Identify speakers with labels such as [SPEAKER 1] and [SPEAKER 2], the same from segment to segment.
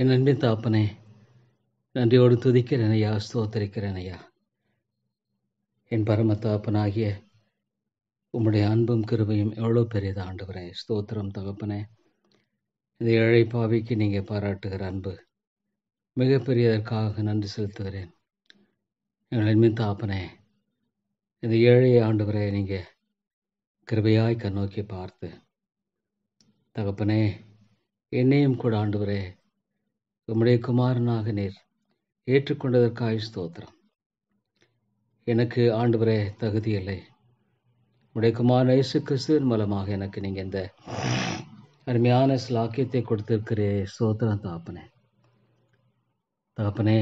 [SPEAKER 1] என் அன்பின் தாப்பனே, நன்றியோடு துதிக்கிறேன் ஐயா, ஸ்தோத்தரிக்கிறேன் ஐயா. என் பரம தாப்பனாகிய உம்முடைய அன்பும் கிருபையும் எவ்வளோ பெரியது ஆண்டவரே. ஸ்தோத்திரம் தகப்பனே. இந்த ஏழை பாவிக்கு நீங்கள் பாராட்டுகிற அன்பு மிகப்பெரியதற்காக நன்றி செலுத்துகிறேன். எங்கள் அன்பின் தாப்பனே, இந்த ஏழை ஆண்டவரே நீங்கள் கிருபையாய் கண்ணோக்கி பார்த்து தகப்பனே, என்னையும் கூட ஆண்டவரே உம்முடைய குமாரனாக நீர் ஏற்றுக்கொண்டதற்காய் ஸ்தோத்திரம். எனக்கு ஆண்டவரே தகுதி இல்லை. உடைய குமாரன் இயேசு கிறிஸ்துவின் மூலமாக எனக்கு நீங்கள் இந்த அருமையான ஸ்லாக்கியத்தை கொடுத்திருக்கிறே. ஸ்தோத்திரம் தாப்பனே. தகப்பனே,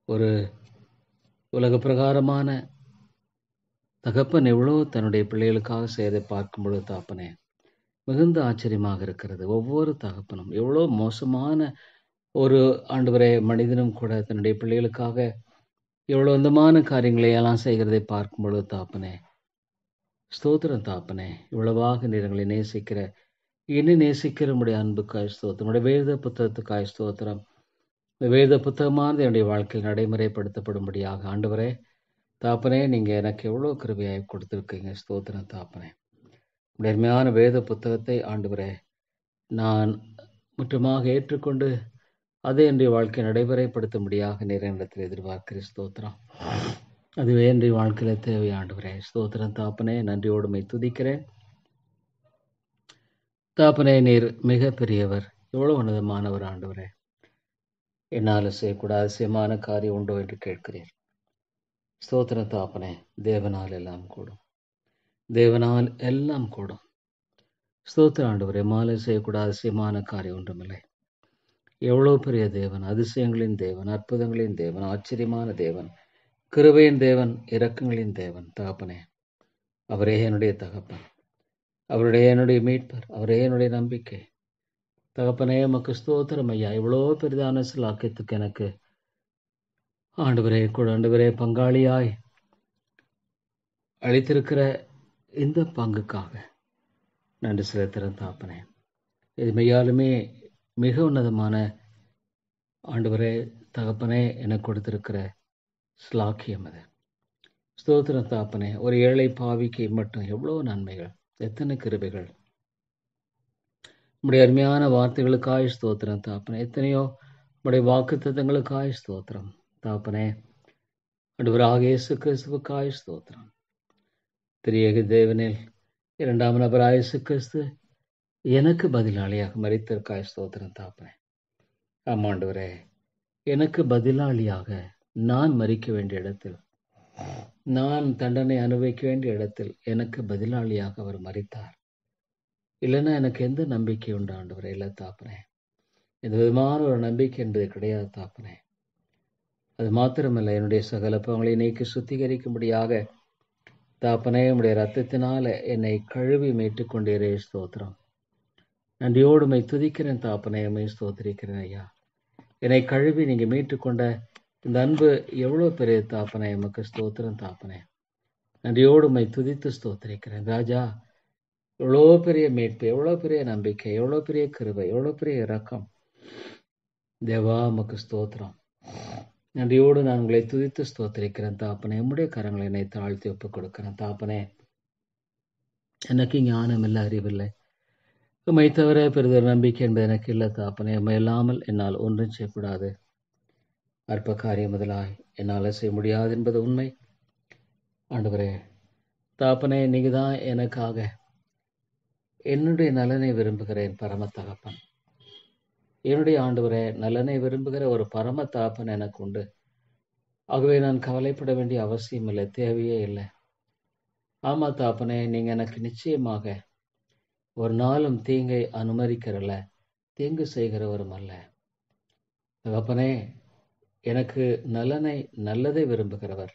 [SPEAKER 1] ஒரு உலக பிரகாரமான தகப்பன் எவ்வளோ தன்னுடைய பிள்ளைகளுக்காக செய்வதை பார்க்கும் பொழுது தாப்பனே மிகுந்த ஆச்சரியமாக இருக்கிறது. ஒவ்வொரு தகப்பனும் எவ்வளோ மோசமான ஒரு ஆண்டவரே மனிதனும் கூட தன்னுடைய பிள்ளைகளுக்காக எவ்வளோ விதமான காரியங்களை எல்லாம் செய்கிறதை பார்க்கும் பொழுது தாப்பனே ஸ்தோத்திரம் தாப்பனே. இவ்வளவாக நீரங்களை நேசிக்கிற என்னை நேசிக்கிற உடைய அன்புக்காய் ஸ்தோத்திரம். உடைய வேத புத்தகத்துக்காய் ஸ்தோத்திரம். இந்த வேத புத்தகமானது என்னுடைய வாழ்க்கையில் நடைமுறைப்படுத்தப்படும்படியாக ஆண்டவரே தாப்பனே நீங்கள் எனக்கு எவ்வளோ கிருபையாய் கொடுத்துருக்கீங்க. ஸ்தோத்திரம் தாப்பனே. உடைய அருமையான வேத புத்தகத்தை ஆண்டவரே நான் முற்றமாக ஏற்றுக்கொண்டு அதை என்னுடைய வாழ்க்கை நடைமுறைப்படுத்தும்படியாக நீர் என்னிடத்தில் எதிர்பார்க்கிறேன். ஸ்தோத்திரம். அதுவே என்னுடைய வாழ்க்கையில் தேவை ஆண்டவரே. ஸ்தோத்திரம் தாப்பனே. நன்றியோடுமை துதிக்கிறேன் தாப்பனே. நீர் மிக பெரியவர், எவ்வளோ உன்னதமானவர் ஆண்டவரே. என்னால் செய்யக்கூடாத அதிசயமான காரியம் உண்டோ என்று கேட்கிறீர். ஸ்தோத்திரம் தாப்பனே. தேவனால் எல்லாம் கூடும், தேவனால் எல்லாம் கூடும். ஸ்தோத்திரம் ஆண்டவரே. மாலை செய்யக்கூடாத அதிசயமான காரியம் ஒன்றுமில்லை. எவ்வளோ பெரிய தேவன், அதிசயங்களின் தேவன், அற்புதங்களின் தேவன், ஆச்சரியமான தேவன், கிருபையின் தேவன், இரக்கங்களின் தேவன் தகப்பனே. அவரே என்னுடைய தகப்பன், அவருடைய என்னுடைய மீட்பர், அவரே என்னுடைய நம்பிக்கை தகப்பனே. உமக்கு ஸ்தோத்திரம் ஐயா. இவ்வளோ பெரிதான சிலாக்கியத்துக்கு எனக்கு ஆண்டவரே கூட ஆண்டவரே பங்காளியாய் அளித்திருக்கிற இந்த பங்குக்காக நன்றி செலுத்துகிறேன் தாப்பனே. இது மெய்யாலுமே மிக உன்னதமான ஆண்டவரே தகப்பனே எனக்கு கொடுத்திருக்கிற ஸ்லாக்கியம் அது. ஸ்தோத்திரம் தாப்பனே. ஒரு ஏழை பாவிக்கு மட்டும் எவ்வளோ நன்மைகள், எத்தனை கிருபைகள். உடைய அருமையான வார்த்தைகளுக்காய் ஸ்தோத்திரம் தாப்பனே. எத்தனையோ உடைய வாக்குத்தத்தங்களுக்காய் ஸ்தோத்திரம் தாப்பனே. ஆண்டவராகிய இயேசு கிறிஸ்துவுக்காய் ஸ்தோத்திரம். திரியேக தேவனில் இரண்டாம் நபராய் இயேசு கிறிஸ்து எனக்கு பதிலாளியாக மரித்ததற்காய் ஸ்தோத்திரம் தாப்பனே. ஆமாண்டவரே, எனக்கு பதிலாளியாக நான் மரிக்க வேண்டிய இடத்தில், நான் தண்டனை அனுபவிக்க வேண்டிய இடத்தில் எனக்கு பதிலாளியாக அவர் மரித்தார். இல்லைன்னா எனக்கு எந்த நம்பிக்கை உண்டு ஆண்டவரே? இல்லை தாப்பனே. எந்த விதமான ஒரு நம்பிக்கை என்பது கிடையாது தாப்பனே. அது மாத்திரமல்ல, என்னுடைய சகல பாவங்களை நீக்கி சுத்திகரிக்கும்படியாக தாப்பனே உடைய ரத்தத்தினால என்னை கழுவி மீட்டுக் கொண்டீரே. ஸ்தோத்திரம். நன்றியோடுமை துதிக்கிறேன் தாப்பனே. உண்மை ஸ்தோத்திரிக்கிறேன் ஐயா. என்னை கழுவி நீங்க மீட்டுக்கொண்ட இந்த அன்பு எவ்வளோ பெரிய தாப்பனே. எமக்கு ஸ்தோத்திரம் தாப்பனே. நன்றியோடுமை துதித்து ஸ்தோத்திரிக்கிறேன் ராஜா. எவ்வளோ பெரிய மீட்பு, எவ்வளோ பெரிய நம்பிக்கை, எவ்வளோ பெரிய கிருபை, எவ்வளோ பெரிய இரக்கம் தேவா. உமக்கு ஸ்தோத்திரம். நன்றியோடு நான் உங்களை துதித்து ஸ்தோத்திரிக்கிறேன் தாப்பனே. உம்முடைய கரங்களை என்னை தாழ்த்தி ஒப்புக் கொடுக்கிறேன் தாப்பனே. எனக்கு ஞானம் இல்லை, அறிவில்லை. உம்மை தவிர பெரிதொரு நம்பிக்கை என்பது எனக்கு இல்லை தாப்பனே. உம்மை இல்லாமல் என்னால் ஒன்றும் செய்யக்கூடாது. அற்ப காரியம் முதலாய் என்னால் செய்ய முடியாது என்பது உண்மை ஆண்டவரே தாப்பனே. நீங்க தான் எனக்காக என்னுடைய நலனை விரும்புகிறேன் பரம தகப்பன். என்னுடைய ஆண்டவரே நலனை விரும்புகிற ஒரு பரம தகப்பன் எனக்கு உண்டு. ஆகவே நான் கவலைப்பட வேண்டிய அவசியம் இல்லை, தேவையே இல்லை. ஆமா தாப்பனே, நீங்க எனக்கு நிச்சயமாக ஒரு நாளும் தீங்கை அனுமதிக்கிறல்ல, தீங்கு செய்கிறவரும் அல்ல தகப்பனே. எனக்கு நலனை, நல்லதை விரும்புகிறவர்.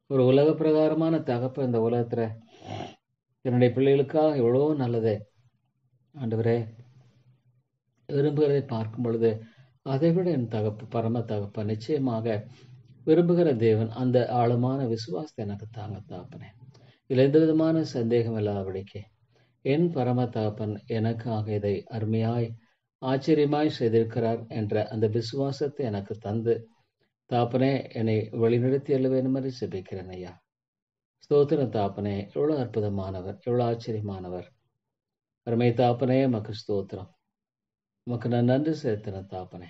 [SPEAKER 1] ஒரு உலக பிரகாரமான தகப்பன் இந்த உலகத்துல என்னுடைய பிள்ளைகளுக்காக எவ்வளோ நல்லதே ஆண்டவரே விரும்புகிறதை பார்க்கும் பொழுது அதை விட என் பரம தகப்பன் நிச்சயமாக விரும்புகிற தேவன். அந்த ஆழமான விசுவாசத்தை எனக்கு தாங்க தாப்பனே. இதில் எந்த விதமான சந்தேகம் இல்லாதபடிக்கு என் பரம தகப்பன் எனக்காக இதை அருமையாய் ஆச்சரியமாய் செய்திருக்கிறார் என்ற அந்த விசுவாசத்தை எனக்கு தந்து தாப்பனே என்னை வழிநடத்தி அல்ல வேணுமென்று செபிக்கிறேன் ஐயா. ஸ்தோத்திரம் தாப்பனே, எவ்வளோ அற்புதமானவர், எவ்வளோ ஆச்சரியமானவர். அருமை தாப்பனே, மக்கு ஸ்தோத்திரம். உமக்கு நான் நன்றி செலுத்தினேன் தாப்பனே.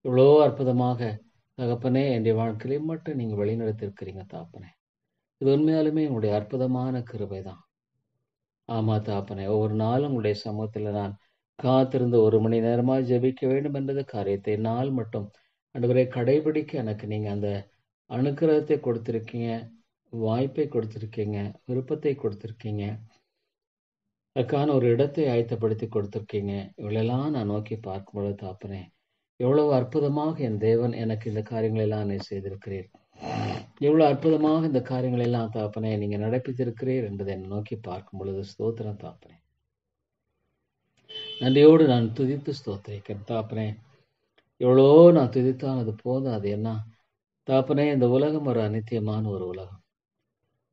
[SPEAKER 1] இவ்வளோ அற்புதமாக தகப்பனே என்னுடைய வாழ்க்கையிலே மட்டும் நீங்கள் வழிநடத்திருக்கிறீங்க தாப்பனே. இது உண்மையாலுமே உங்களுடைய அற்புதமான கிருபை தான். ஆமா தாப்பனே, ஒவ்வொரு நாளும் உங்களுடைய சமூகத்தில் நான் காத்திருந்து 1 மணி நேரமாக ஜெபிக்க வேண்டும் என்றது காரியத்தை நாள் மட்டும் ஆண்டவரை கடைபிடிக்க எனக்கு நீங்கள் அந்த அனுக்கிரகத்தை கொடுத்துருக்கீங்க, வாய்ப்பை கொடுத்துருக்கீங்க, விருப்பத்தை கொடுத்துருக்கீங்க, அதுக்கான ஒரு இடத்தை ஆயத்தப்படுத்தி கொடுத்துருக்கீங்க. இவளெல்லாம் நான் நோக்கி பார்க்கும்பொழுது தாப்பனே, எவ்வளவு அற்புதமாக என் தேவன் எனக்கு இந்த காரியங்களெல்லாம் நீ செய்திருக்கிறீர், எவ்வளோ அற்புதமாக இந்த காரியங்களெல்லாம் தாப்பனே நீங்கள் நடப்பித்திருக்கிறீர் என்பதை என்னை நோக்கி பார்க்கும் பொழுது ஸ்தோத்திரம் தாப்பனே. நன்றியோடு நான் துதித்து ஸ்தோத்திரிக்கிறேன் தாப்பனே. எவ்வளோ நான் துதித்தான் அது போதும். அது என்ன தாப்பனே, இந்த உலகம் ஒரு அநித்தியமான ஒரு உலகம்.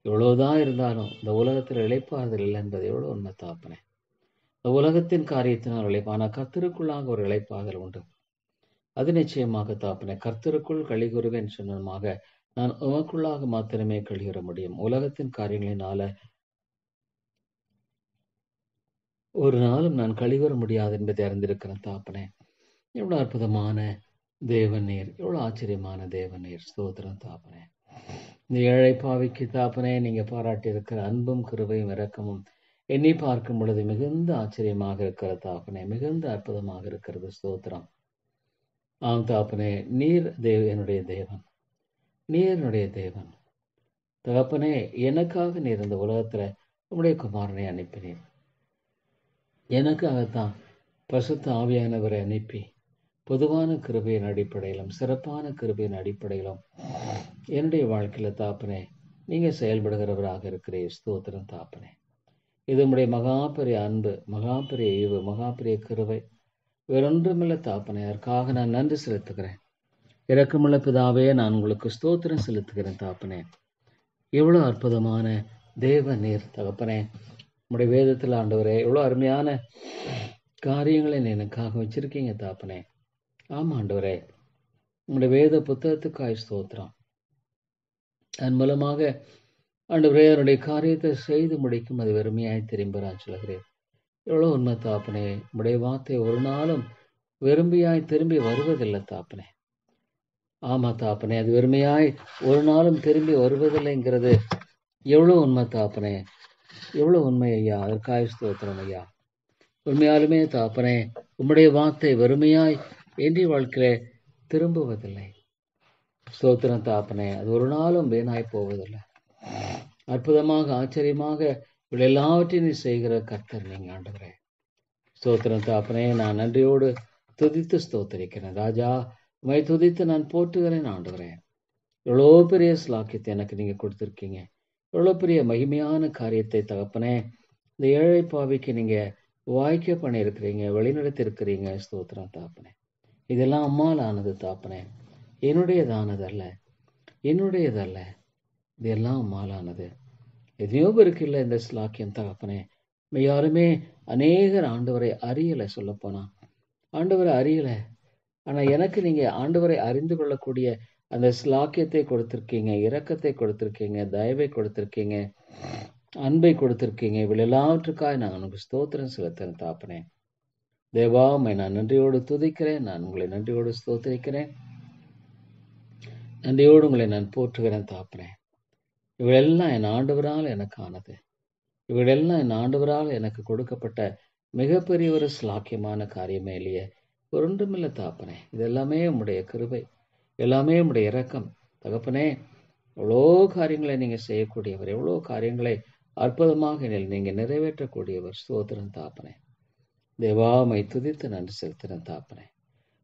[SPEAKER 1] எவ்வளோதான் இருந்தாலும் இந்த உலகத்தில் இளைப்பாறுதல் இல்லை என்பது எவ்வளோ உண்மை தாப்பனே. இந்த உலகத்தின் காரியத்தினால் இழைப்பு, ஆனால் கர்த்தருக்குள்ளாக ஒரு இளைப்பாறுதல் உண்டு. அது நிச்சயமாக தாப்பனே, கர்த்தருக்குள் கழிகுறுவேன் சொன்னமாக நான் உமக்குள்ளாக மாத்திரமே கழிவுற முடியும். உலகத்தின் காரியங்களினால ஒரு நாளும் நான் கழிவுற முடியாது என்பதை அறிந்திருக்கிறேன் தாப்பனே. எவ்வளோ அற்புதமான தேவன் நீர், எவ்வளோ ஆச்சரியமான தேவன் நீர். ஸ்தோத்திரம் தாப்பனே. இந்த ஏழை பாவிக்கு தாப்பனே நீங்கள் பாராட்டியிருக்கிற அன்பும் கிருபையும் இரக்கமும் எண்ணி பார்க்கும் பொழுது மிகுந்த ஆச்சரியமாக இருக்கிற தாப்பனே, மிகுந்த அற்புதமாக இருக்கிறது. ஸ்தோத்திரம். ஆம் தாப்பனே, நீர் என்னுடைய தேவன், நீர் என்னுடைய தேவன் தகப்பனே. எனக்காக நீர் இந்த உலகத்தில் உம்முடைய குமாரனை அனுப்பினீர். எனக்காகத்தான் பரிசுத்த ஆவியானவரை அனுப்பி பொதுவான கிருபையின் அடிப்படையிலும் சிறப்பான கிருபையின் அடிப்படையிலும் என்னுடைய வாழ்க்கையில் தாப்பனே நீங்கள் செயல்படுகிறவராக இருக்கிறீர். ஸ்தோத்திரம் தாப்பனே. இது உம்முடைய மகாபெரிய அன்பு, மகாபெரிய ஈவு, மகாபெரிய கிருபை, வேறொன்றுமில்லை தாப்பனே. அதற்காக நான் நன்றி செலுத்துகிறேன். இரக்கமுள்ள பிதாவே, நான் உங்களுக்கு ஸ்தோத்திரம் செலுத்துகிறேன் தாப்பனே. எவ்வளோ அற்புதமான தேவ நீர் தகப்பனே. உம்முடைய வேதத்தில் ஆண்டவரே எவ்வளோ அருமையான காரியங்களை எனக்காக வச்சிருக்கீங்க தாப்பனே. ஆமாம் ஆண்டவரே, உங்களுடைய வேத புத்தகத்துக்காய் ஸ்தோத்திரம். அதன் மூலமாக ஆண்டவரே அதனுடைய காரியத்தை செய்து முடிக்கும் அது வெறுமையாய் திரும்புகிறான் சொல்கிறேன். எவ்வளோ உண்மை தாப்பனே. உங்களுடைய வார்த்தை ஒரு நாளும் வெறுமையாய் திரும்பி வருவதில்லை தாப்பனே. ஆமாம் தாப்பனே, அது வெறுமையாய் ஒரு நாளும் திரும்பி வருவதில்லைங்கிறது எவ்வளோ உண்மை தாப்பனே, எவ்வளோ உண்மை ஐயா. அதற்காக ஸ்தோத்திரம் ஐயா. உண்மையாலுமே தாப்பனே, உம்முடைய வார்த்தை வெறுமையாய் என்னுடைய வாழ்க்கையில திரும்புவதில்லை. ஸ்தோத்திரம் தாப்பனே. அது ஒரு நாளும் வீணாய் போவதில்லை. அற்புதமாக ஆச்சரியமாக இவள் எல்லாவற்றையும் செய்கிற கர்த்தர் நீங்க ஆண்டவரே. ஸ்தோத்திரம் தாப்பனே. நான் நன்றியோடு துதித்து ஸ்தோத்திரிக்கிறேன் ராஜா. உம்மை துதித்து நான் போற்றுகிறேன் ஆண்டவரே. எவ்வளோ பெரிய ஸ்லாக்கியத்தை எனக்கு நீங்க கொடுத்துருக்கீங்க. எவ்வளோ பெரிய மகிமையான காரியத்தை தகப்பனே இந்த ஏழை பாவிக்கு நீங்க வாய்க்க பண்ணியிருக்கிறீங்க, வழிநடத்தி இருக்கிறீங்க. ஸ்தோத்திரம் தாப்பனே. இதெல்லாம் அம்மால் ஆனது தாப்பனே, என்னுடையதானதல்ல, என்னுடையதல்ல. இதெல்லாம் அம்மாலானது. எதையோ பேருக்கு இல்லை இந்த ஸ்லாக்கியம் தகப்பனே. யாருமே அநேகர் ஆண்டவரை அறியலை, சொல்லப்போனா ஆண்டவரை அறியலை. ஆனால் எனக்கு நீங்கள் ஆண்டவரை அறிந்து கொள்ளக்கூடிய அந்த ஸ்லாக்கியத்தை கொடுத்துருக்கீங்க, இரக்கத்தை கொடுத்துருக்கீங்க, தயவை கொடுத்துருக்கீங்க, அன்பை கொடுத்துருக்கீங்க. இவள் எல்லாவற்றுக்காக நான் உனக்கு ஸ்தோத்திரம் செலுத்துறேன் தாப்பனே. தேவா, உம்மை நான் நன்றியோடு துதிக்கிறேன். நான் உங்களை நன்றியோடு ஸ்தோத்திரிக்கிறேன். நன்றியோடு உங்களை நான் போற்றுகிறேன் தாப்பனே. இவளெல்லாம் என் ஆண்டவரால் எனக்கு ஆனது. இவளெல்லாம் என் ஆண்டவரால் எனக்கு கொடுக்கப்பட்ட மிகப்பெரிய ஒரு ஸ்லாக்கியமான காரியமே இல்லையே, ஒன்றுமில்லை தாப்பனே. இதெல்லாமே உம்முடைய கிருபை, எல்லாமே உம்முடைய இரக்கம் தகப்பனே. எவ்வளோ காரியங்களை நீங்கள் செய்யக்கூடியவர், எவ்வளோ காரியங்களை அற்புதமாக நீங்கள் நிறைவேற்றக்கூடியவர். ஸ்தோத்திரம் தாப்பனே. தேவா, உம்மை துதித்து நன்றி செலுத்துகிறேன் தாப்பனே.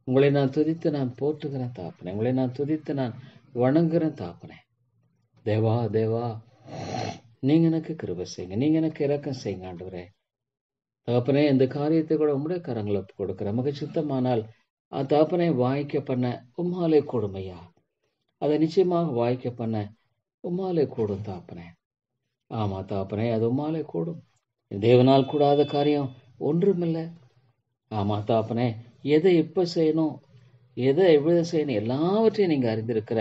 [SPEAKER 1] உங்களை நான் துதித்து நான் போற்றுகிறேன் தாப்பனே. உங்களை நான் துதித்து நான் வணங்குகிறேன் தாப்பனே. தேவா தேவா, நீங்க எனக்கு கிருபை செய்யுங்க, நீங்க எனக்கு இரக்கம் செய்யுங்க ஆண்டவரே. தகப்பனே, இந்த காரியத்தை கூட உம்முடைய கரங்களை கொடுக்குற நமக்கு சித்தமானால் தகப்பனே வாய்க்க பண்ண உம்மாலே கூடுமையா, அதை நிச்சயமாக வாய்க்க பண்ண உம்மாலே கூடும் தாப்பனே. ஆமா தாப்பனே, அது உம்மாலே கூடும். தேவனால் கூடாத காரியம் ஒன்றுமில்லை. ஆமா தாப்பனே, எதை எப்ப செய்யணும், எதை எவ்வளவு செய்யணும், எல்லாவற்றையும் நீங்க அறிந்திருக்கிற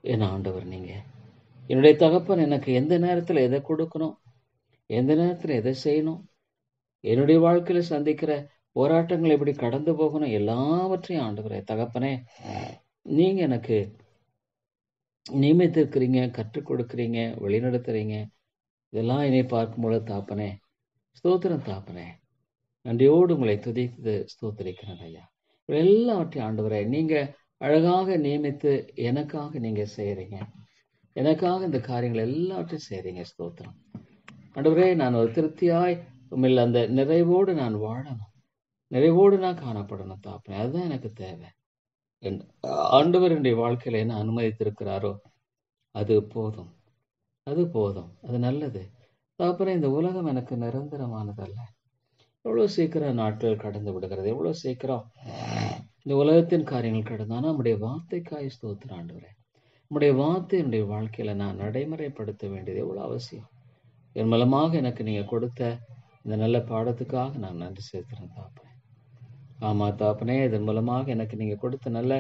[SPEAKER 1] என் ஆண்டவர் நீங்க. என்னுடைய தகப்பன் எனக்கு எந்த நேரத்துல எதை கொடுக்கணும், எந்த நேரத்துல எதை செய்யணும், என்னுடைய வாழ்க்கையில சந்திக்கிற போராட்டங்கள் எப்படி கடந்து போகணும், எல்லாவற்றையும் ஆண்டவரே தகப்பனே நீங்க எனக்கு நியமித்திருக்கிறீங்க, கற்றுக் கொடுக்கிறீங்க, வழிநடத்துறீங்க. இதெல்லாம் என்னை பார்க்கும்பொழுது தாப்பனே, ஸ்தோத்திரம் தாப்பனே. நன்றியோடு உங்களை துதித்து ஸ்தோத்திரிக்கிறேன் ஐயா. எல்லாவற்றையும் ஆண்டவரே நீங்க அழகாக நியமித்து எனக்காக நீங்க செய்யறீங்க. எனக்காக இந்த காரியங்கள் எல்லாவற்றையும் செய்யறீங்க. ஸ்தோத்திரம் ஆண்டவரே. நான் ஒரு திருப்தியாய் உண்மையில் அந்த நிறைவோடு நான் வாழணும், நிறைவோடு நான் காணப்படணும் தாப்பனே. அதுதான் எனக்கு தேவை. என் ஆண்டவர் என்னுடைய வாழ்க்கையில என்ன அனுமதித்திருக்கிறாரோ அது போதும், அது போதும், அது நல்லது தாப்பனே. இந்த உலகம் எனக்கு நிரந்தரமானதல்ல. எவ்வளவு சீக்கிரம் நாட்கள் கடந்து விடுகிறது, எவ்வளவு சீக்கிரம் இந்த உலகத்தின் காரியங்கள் கடந்து. ஆனால் நம்முடைய வார்த்தைக்காய் ஸ்தோத்திரம் ஆண்டவரே. நம்முடைய வார்த்தை என்னுடைய வாழ்க்கையில நான் நடைமுறைப்படுத்த வேண்டியது எவ்வளவு அவசியம். என் மூலமாக எனக்கு நீங்க கொடுத்த இந்த நல்ல பாடத்துக்காக நான் நன்றி செலுத்துறேன் தாப்பனே. ஆமா தாப்பனே, இதன் மூலமாக எனக்கு நீங்க கொடுத்த நல்ல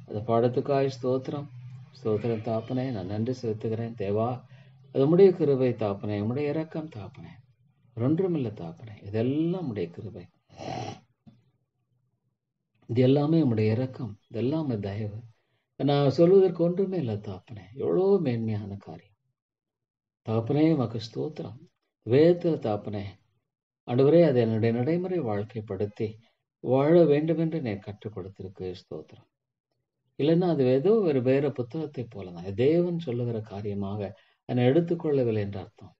[SPEAKER 1] அந்த பாடத்துக்காய் ஸ்தோத்திரம், ஸ்தோத்திரம் தாப்பனே. நான் நன்றி செலுத்துகிறேன் தேவா. அது உம்முடைய கிருபை தாப்பனே, உம்முடைய இரக்கம் தாப்பனே, ஒன்றுமில்லை தாப்பனே. இதெல்லாம் உம்முடைய கிருபை, இது எல்லாமே உம்முடைய இரக்கம், இதெல்லாம் தயவு. நான் சொல்வதற்கு ஒன்றுமே இல்லை தாப்பனே. எவ்வளோ மேன்மையான காரியம் தாப்பனே. உமக்கு ஸ்தோத்திரம். வேதத்தில் தாப்பனே ஆண்டவரே அதை என்னுடைய நடைமுறை வாழ்க்கைப்படுத்தி வாழ வேண்டும் என்று நீ கற்றுக் கொடுத்திருக்கு. ஸ்தோத்திரம். இல்லைன்னா அது ஏதோ ஒரு வேற புத்தகத்தை போலதான், தேவன் சொல்லுகிற காரியமாக என்னை எடுத்துக்கொள்ளவில்லை என்று அர்த்தம்.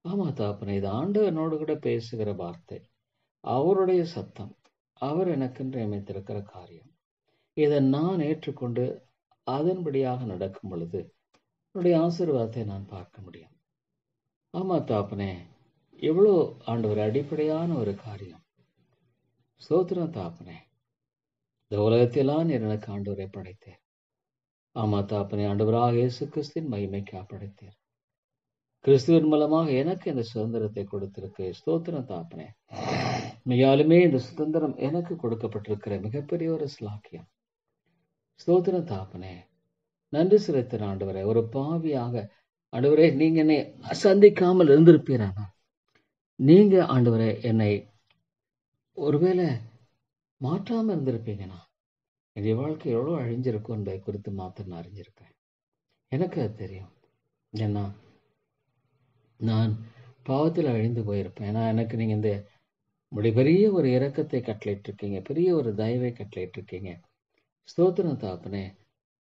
[SPEAKER 1] ஆமா தாப்பனே, இது ஆண்டவனோடு கூட பேசுகிற வார்த்தை, அவருடைய சத்தம், அவர் எனக்கென்று நியமித்திருக்கிற காரியம். இதை நான் ஏற்றுக்கொண்டு அதன்படியாக நடக்கும் பொழுது என்னுடைய ஆசீர்வாதத்தை நான் பார்க்க முடியும். ஆமா தாப்பனே, எவ்வளோ ஆண்டவர் அடிப்படையான ஒரு காரியம். ஸ்தோத்திரம் தாப்பனே. இந்த உலகத்திலாம் நீர் எனக்கு ஆண்டவரை படைத்தேர். ஆமா தாப்பனே, ஆண்டவராக இயேசு கிறிஸ்துவின் மகிமைக்காக படைத்தேர். கிறிஸ்துவின் மூலமாக எனக்கு இந்த சுதந்திரத்தை கொடுத்திருக்கு. ஸ்தோத்திரம் தாப்பனே. மெய்யாலுமே இந்த சுதந்திரம் எனக்கு கொடுக்கப்பட்டிருக்கிற மிகப்பெரிய ஒரு ஸ்லாக்கியம். ஸ்தோத்திரம் தாப்பனே. நன்றி செலுத்தின ஆண்டவரே. ஒரு பாவியாக ஆண்டவரே நீங்க என்னை சந்திக்காமல் இருந்திருப்பீரானா, நீங்க ஆண்டவரே என்னை ஒருவேளை மாற்றாம இருந்திருப்பீங்கன்னா என்னுடைய வாழ்க்கை எவ்வளவு அழிஞ்சிருக்கும் என்பதை குறித்து மாத்திரம் நான் அறிஞ்சிருக்கேன். எனக்கு அது தெரியும். ஏன்னா நான் பாவத்தில் அழிந்து போயிருப்பேன். ஏன்னா எனக்கு நீங்க இந்த பெரிய ஒரு இரக்கத்தை கட்டளையிட்டு இருக்கீங்க, பெரிய ஒரு தயவை கட்டளையிட்டு இருக்கீங்க. ஸ்தோத்திரம் தாப்பனே.